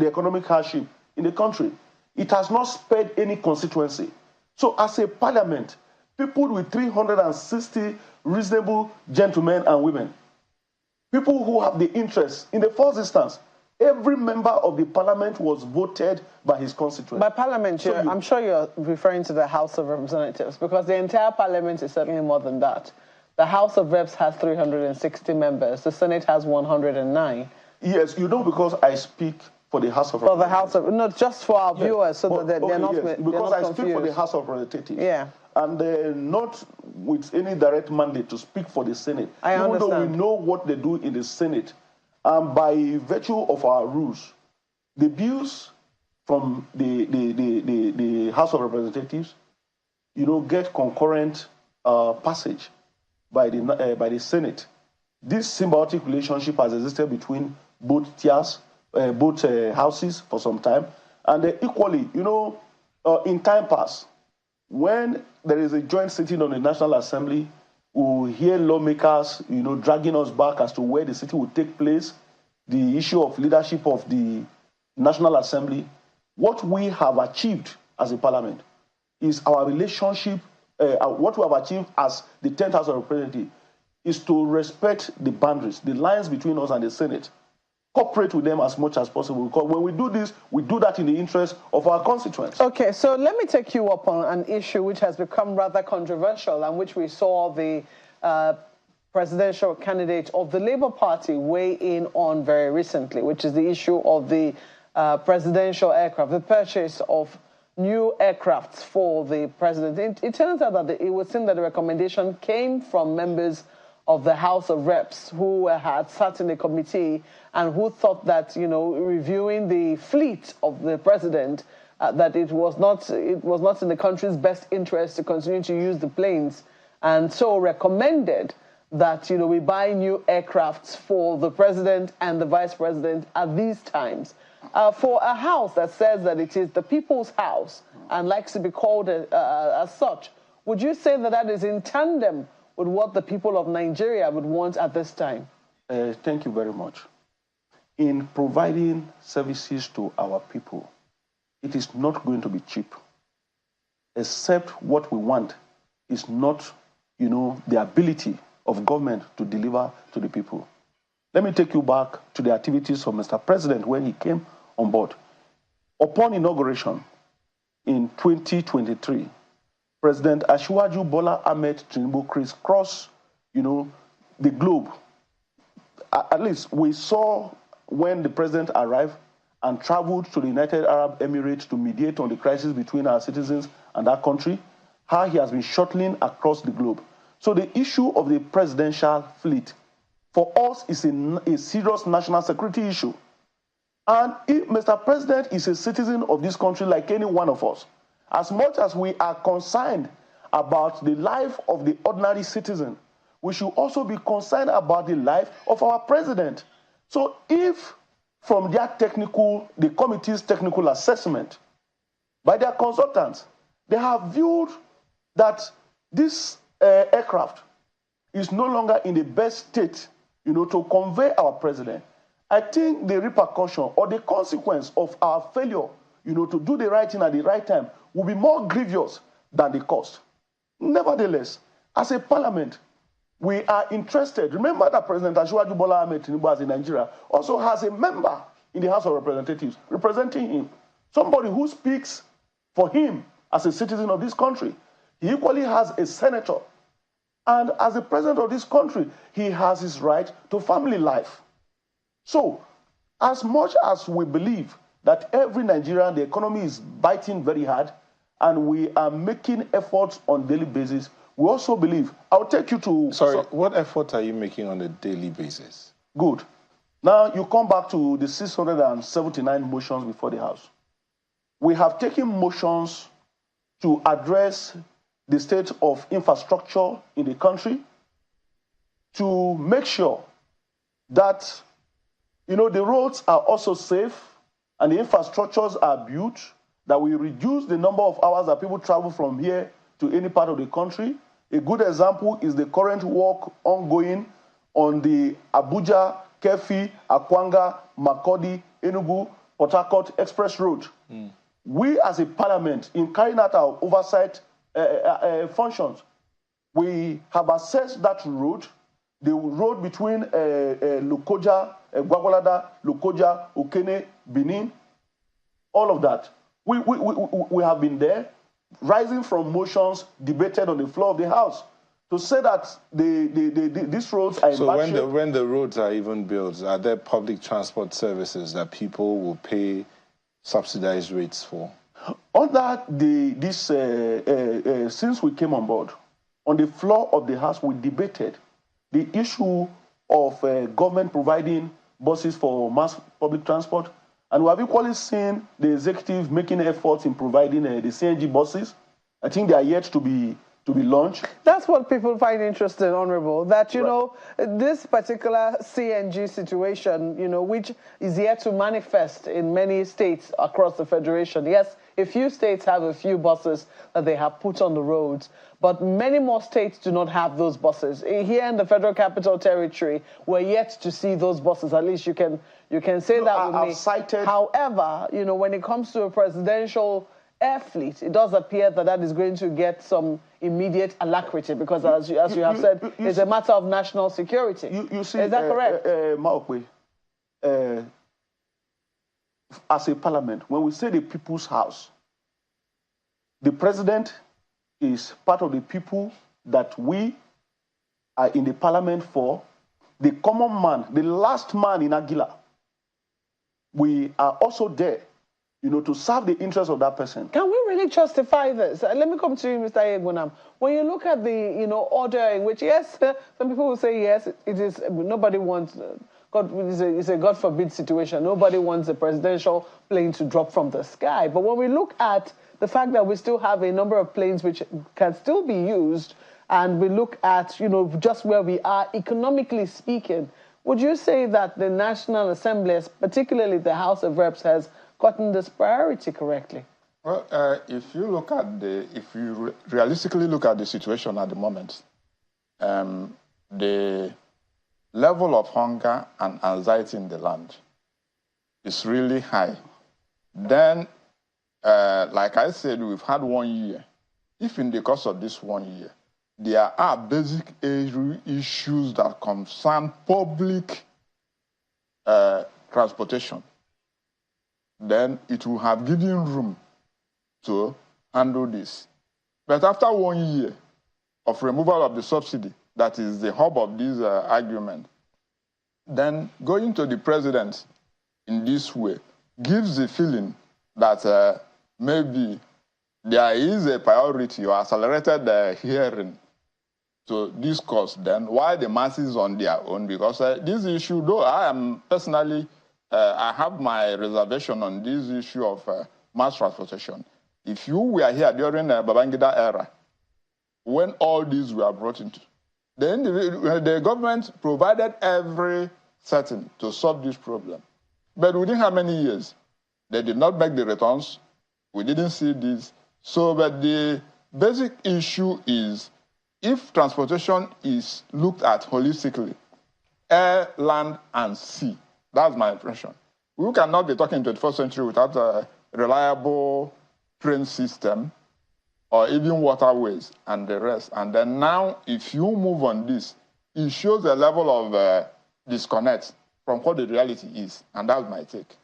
economic hardship in the country, it has not spared any constituency. So as a parliament, people with 360 reasonable gentlemen and women, people who have the interest, in the first instance, every member of the parliament was voted by his constituents. By parliament, I'm sure you're referring to the House of Representatives, because the entire parliament is certainly more than that. The House of Reps has 360 members. The Senate has 109. Yes, because I speak for the House of Representatives. For the House of, not just for our viewers, so that they're not confused. Because I speak for the House of Representatives. Yeah. And not with any direct mandate to speak for the Senate. I understand. Even though we know what they do in the Senate. And by virtue of our rules, the bills from the House of Representatives, get concurrent passage by the Senate. This symbiotic relationship has existed between both tiers, both houses for some time, and equally, in time past, when there is a joint sitting on the National Assembly, we hear lawmakers, dragging us back as to where the sitting will take place, the issue of leadership of the National Assembly. What we have achieved as a parliament is our relationship, what we have achieved as the 10th House of Representatives is to respect the boundaries, the lines between us and the Senate, cooperate with them as much as possible. Because when we do this, we do that in the interest of our constituents. Okay, so let me take you up on an issue which has become rather controversial and which we saw the presidential candidate of the Labour Party weigh in on very recently, which is the issue of the presidential aircraft, the purchase of new aircrafts for the president. It turns out that it would seem that the recommendation came from members of the House of Reps who had sat in the committee and who thought that, reviewing the fleet of the president, that it was not in the country's best interest to continue to use the planes, and so recommended that, we buy new aircrafts for the president and the vice president at these times. For a house that says that it is the people's house and likes to be called as such, would you say that that is in tandem with what the people of Nigeria would want at this time? Thank you very much. in providing services to our people, it is not going to be cheap, except what we want is not, the ability of government to deliver to the people. Let me take you back to the activities of Mr. President when he came on board. Upon inauguration in 2023, President Asiwaju Bola Ahmed Tinubu crisscrossed, the globe. At least we saw when the president arrived and traveled to the United Arab Emirates to mediate on the crisis between our citizens and that country, how he has been shuttling across the globe. So the issue of the presidential fleet for us is a serious national security issue. And if Mr. President is a citizen of this country like any one of us, as much as we are concerned about the life of the ordinary citizen, we should also be concerned about the life of our president. So if from the committee's technical assessment by their consultants, they have viewed that this aircraft is no longer in the best state, to convey our president, I think the repercussion or the consequence of our failure, to do the right thing at the right time will be more grievous than the cost. Nevertheless, as a parliament, we are interested. Remember that President Asiwaju Bola Ahmed Tinubu, as in Nigeria, also has a member in the House of Representatives representing him, somebody who speaks for him as a citizen of this country. He equally has a senator. And as the president of this country, he has his right to family life. So, as much as we believe that every Nigerian, the economy is biting very hard, and we are making efforts on a daily basis, we also believe, I'll take you to... Sorry, what efforts are you making on a daily basis? Good. Now, you come back to the 679 motions before the House. We have taken motions to address the state of infrastructure in the country, to make sure that, the roads are also safe and the infrastructures are built, that we reduce the number of hours that people travel from here to any part of the country. A good example is the current work ongoing on the Abuja, Kefi, Akwanga, Makurdi, Enugu, Port Harcourt Express Road. We as a parliament, in carrying out our oversight functions, we have assessed that road, the road between Lokoja, Gwagwalada, Lokoja, Okene, Benin, all of that. We have been there, rising from motions debated on the floor of the House to say that these roads are in bad shape. So when the roads are even built, are there public transport services that people will pay subsidized rates for? Under since we came on board, on the floor of the House, we debated the issue of government providing buses for mass public transport. And we have equally seen the executive making efforts in providing the CNG buses. I think they are yet to be launched. That's what people find interesting, Honorable, that, this particular CNG situation, which is yet to manifest in many states across the Federation. Yes, a few states have a few buses that they have put on the roads, but many more states do not have those buses. Here in the Federal Capital Territory, we're yet to see those buses. At least you can say that with me. Cited. However, when it comes to a presidential air fleet, it does appear that is going to get some immediate alacrity because, as you have said, it's a matter of national security. You see, is that correct? Maokwe, as a parliament, when we say the people's house, the president is part of the people that we are in the parliament for. The common man, the last man in Aguila, we are also there, to serve the interests of that person. Can we really justify this? Let me come to you, Mr. Yegunam. When you look at the, order in which, yes, some people will say, yes, it is, nobody wants, it's a God forbid situation. Nobody wants a presidential plane to drop from the sky. But when we look at the fact that we still have a number of planes which can still be used, and we look at, just where we are economically speaking, would you say that the National Assembly, particularly the House of Reps, has gotten this priority correctly? Well, if you realistically look at the situation at the moment, the level of hunger and anxiety in the land is really high. Then, like I said, we've had 1 year. If in the course of this 1 year, there are basic issues that concern public transportation, then it will have given room to handle this. But after 1 year of removal of the subsidy, that is the hub of this argument, then going to the president in this way gives the feeling that maybe there is a priority or accelerated hearing to discuss then why the masses on their own, because this issue, though I am personally, I have my reservation on this issue of mass transportation. If you were here during the Babangida era, when all these were brought into, the government provided every setting to solve this problem. But within how many years? They did not make the returns. We didn't see this. So, but the basic issue is, if transportation is looked at holistically, air, land, and sea, that's my impression. We cannot be talking 21st century without a reliable train system or even waterways and the rest. And then now, if you move on this, it shows a level of disconnect from what the reality is. And that's my take.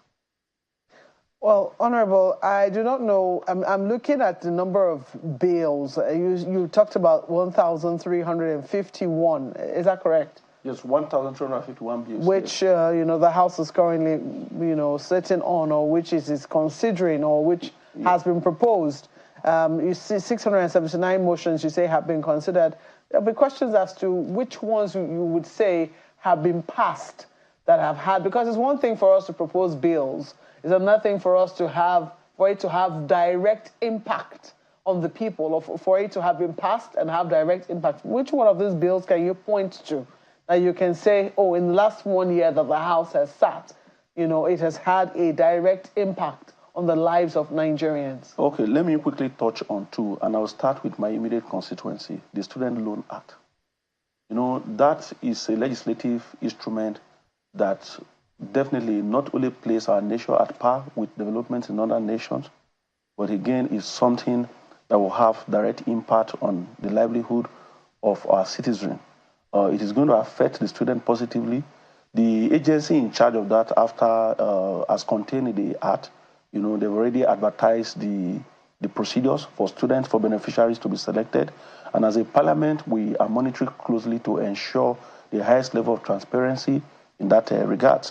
Well, Honorable, I do not know. I'm looking at the number of bills. You talked about 1,351. Is that correct? Yes, 1,351 bills. Which, the House is currently, sitting on, or which is considering, or which has been proposed. You see 679 motions, you say, have been considered. There'll be questions as to which ones you would say have been passed that have had, because it's one thing for us to propose bills. It's another thing for us to have, for it to have direct impact on the people, or for it to have been passed and have direct impact. Which one of these bills can you point to that you can say, oh, in the last 1 year that the House has sat, it has had a direct impact on the lives of Nigerians? Okay, let me quickly touch on two, and I'll start with my immediate constituency, the Student Loan Act. That is a legislative instrument that definitely not only places our nation at par with developments in other nations, but again is something that will have direct impact on the livelihood of our citizens. It is going to affect the student positively. The agency in charge of that, after as contained in the Act, they've already advertised the procedures for students, for beneficiaries to be selected. And as a parliament, we are monitoring closely to ensure the highest level of transparency in that regard.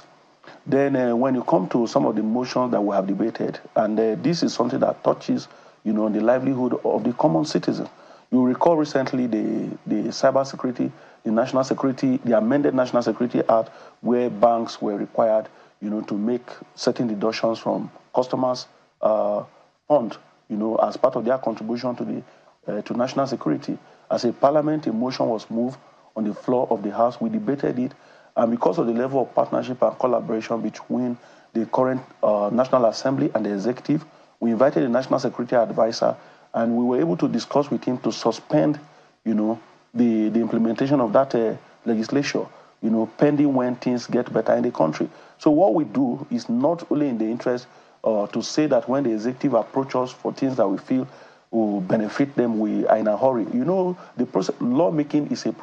Then when you come to some of the motions that we have debated, and this is something that touches, the livelihood of the common citizen. You recall recently the cybersecurity, the national security, the amended National Security Act, where banks were required, to make certain deductions from customers' fund, as part of their contribution to national security. As a parliament, a motion was moved on the floor of the House. We debated it. And because of the level of partnership and collaboration between the current National Assembly and the executive, we invited the National Security Advisor, and we were able to discuss with him to suspend, the implementation of that legislation, pending when things get better in the country. So what we do is not only in the interest to say that when the executive approaches us for things that we feel will benefit them, we are in a hurry. The process, lawmaking is a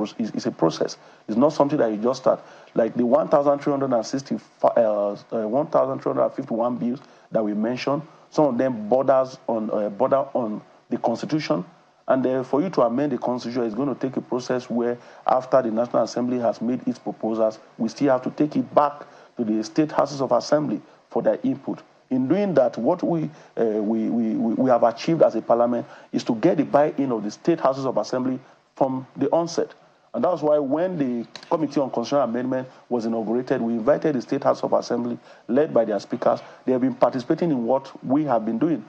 process. It's not something that you just start. Like the 1,351 bills that we mentioned, some of them border on the Constitution. And for you to amend the Constitution, it's going to take a process where, after the National Assembly has made its proposals, we still have to take it back to the state houses of assembly for their input. In doing that, what we have achieved as a parliament is to get the buy-in of the state houses of assembly from the onset. And that's why when the Committee on Constitutional Amendment was inaugurated, we invited the State House of Assembly, led by their speakers. They have been participating in what we have been doing,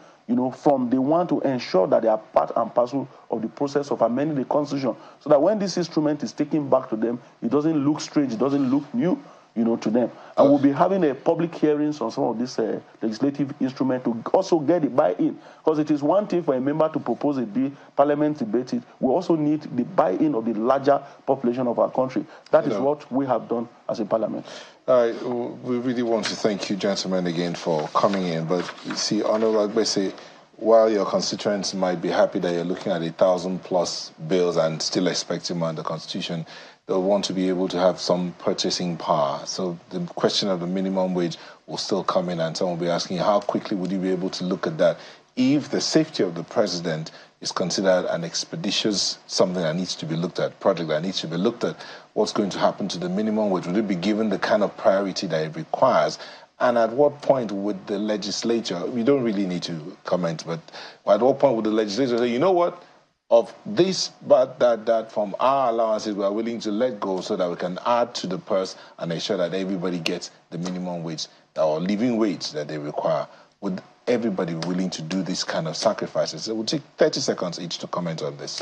from the one to ensure that they are part and parcel of the process of amending the Constitution, so that when this instrument is taken back to them, it doesn't look strange, it doesn't look new. to them. And we'll be having a public hearings on some of these legislative instruments to also get the buy-in. Because it is one thing for a member to propose a bill, Parliament debate it. We also need the buy-in of the larger population of our country. That is what we have done as a Parliament. We really want to thank you, gentlemen, again for coming in. But you see, Honorable Agbese, while your constituents might be happy that you're looking at 1,000+ bills and still expecting more in the Constitution, they'll want to be able to have some purchasing power. So the question of the minimum wage will still come in, and someone will be asking, how quickly would you be able to look at that if the safety of the president is considered an expeditious something that needs to be looked at, project that needs to be looked at? What's going to happen to the minimum wage? Would it be given the kind of priority that it requires? And at what point would the legislature, we don't really need to comment, but at what point would the legislature say, you know what, of this, but that from our allowances, we are willing to let go so that we can add to the purse and ensure that everybody gets the minimum wage or living wage that they require? Would everybody be willing to do this kind of sacrifices? It would take 30 seconds each to comment on this.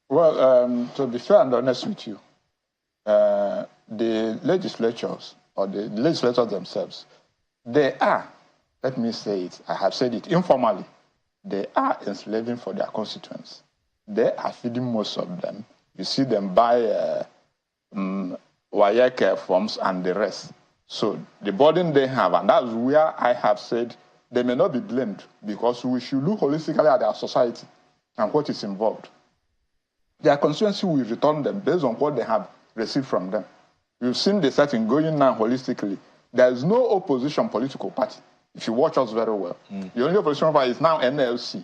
Well, to be fair and honest with you, the legislatures or the legislators themselves, they are, let me say it, I have said it informally, they are enslaving for their constituents. They are feeding most of them. You see them buy wire forms and the rest. So the burden they have, and that's where I have said they may not be blamed, because we should look holistically at our society and what is involved. Their constituency will return them based on what they have received from them. You've seen the setting going now holistically. There is no opposition political party, if you watch us very well. The only opposition party is now NLC,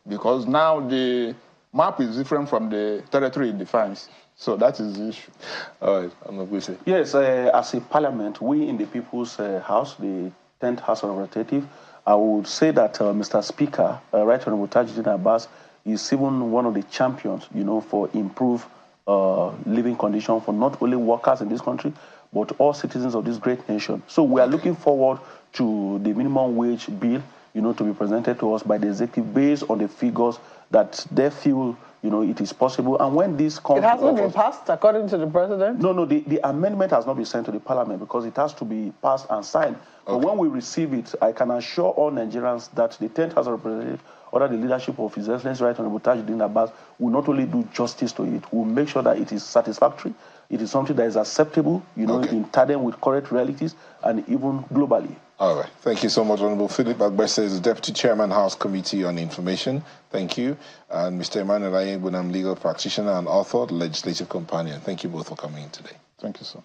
because now the map is different from the territory it defines. So that is the issue. All right, I'm not going to say. Yes, as a parliament, we in the People's House, the 10th House of Representatives, I would say that Mr. Speaker, Right Honorable Tajuddin Abbas, is even one of the champions, for improved living conditions for not only workers in this country, but all citizens of this great nation. So we are looking forward to the minimum wage bill, to be presented to us by the executive based on the figures that they feel, it is possible. And when this comes... It hasn't been passed, according to the president? No, the amendment has not been sent to the parliament because it has to be passed and signed. But when we receive it, I can assure all Nigerians that the 10th House of Representatives, under the leadership of His Excellency Right Honorable Tajuddin Abbas, will not only do justice to it, will make sure that it is satisfactory, it is something that is acceptable, in tandem with current realities and even globally. All right. Thank you so much, Honorable Philip Agbese is the Deputy Chairman, House Committee on Information. Thank you. And Mr. Emmanuel Ayebunam, legal practitioner and author, legislative companion. Thank you both for coming in today. Thank you so much.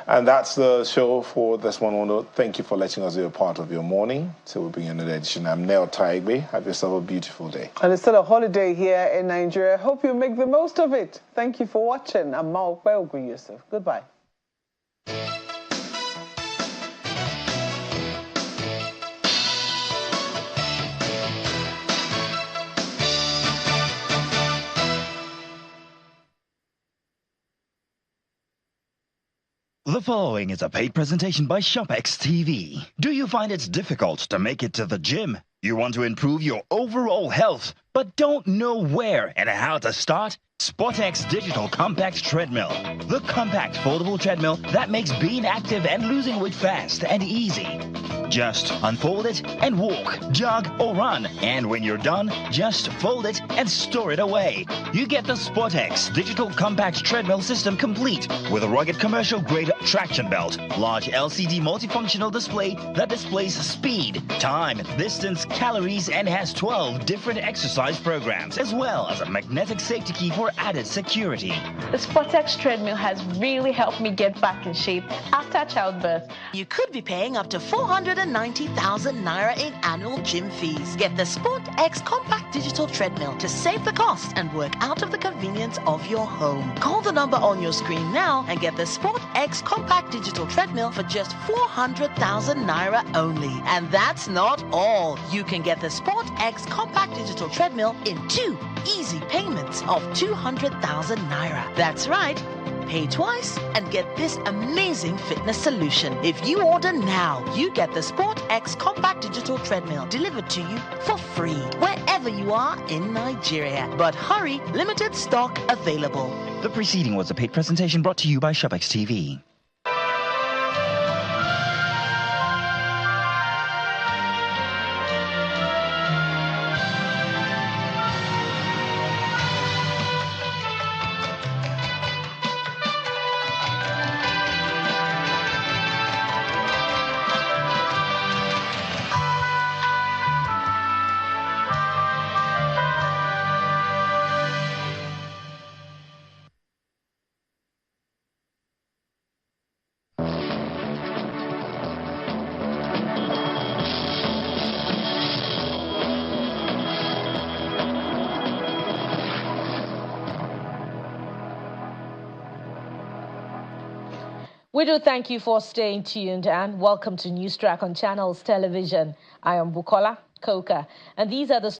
And that's the show for this one. Thank you for letting us be a part of your morning. Till we bring you another edition. I'm Neo Taigbe. Have yourself a beautiful day. And it's still a holiday here in Nigeria. Hope you make the most of it. Thank you for watching. I'm Maok Belgui Yusuf. Goodbye. The following is a paid presentation by ShopX TV. Do you find it's difficult to make it to the gym? You want to improve your overall health, but don't know where and how to start? SportX Digital Compact Treadmill. The compact foldable treadmill that makes being active and losing weight fast and easy. Just unfold it and walk, jog, or run. And when you're done, just fold it and store it away. You get the SportX Digital Compact Treadmill System complete with a rugged commercial-grade traction belt, large LCD multifunctional display that displays speed, time, distance, calories, and has 12 different exercise programs, as well as a magnetic safety key for added security. The SportX treadmill has really helped me get back in shape after childbirth. You could be paying up to 490,000 naira in annual gym fees. Get the SportX Compact Digital Treadmill to save the cost and work out of the convenience of your home. Call the number on your screen now and get the SportX Compact Digital Treadmill for just 400,000 naira only. And that's not all. You can get the SportX Compact Digital Treadmill in 2 easy payments of 200,000 naira. That's right. Pay twice and get this amazing fitness solution. If you order now, you get the SportX Compact Digital Treadmill delivered to you for free wherever you are in Nigeria. But hurry, limited stock available. The preceding was a paid presentation brought to you by ShopX TV. We do thank you for staying tuned and welcome to News Track on Channels Television. I am Bukola Koka, and these are the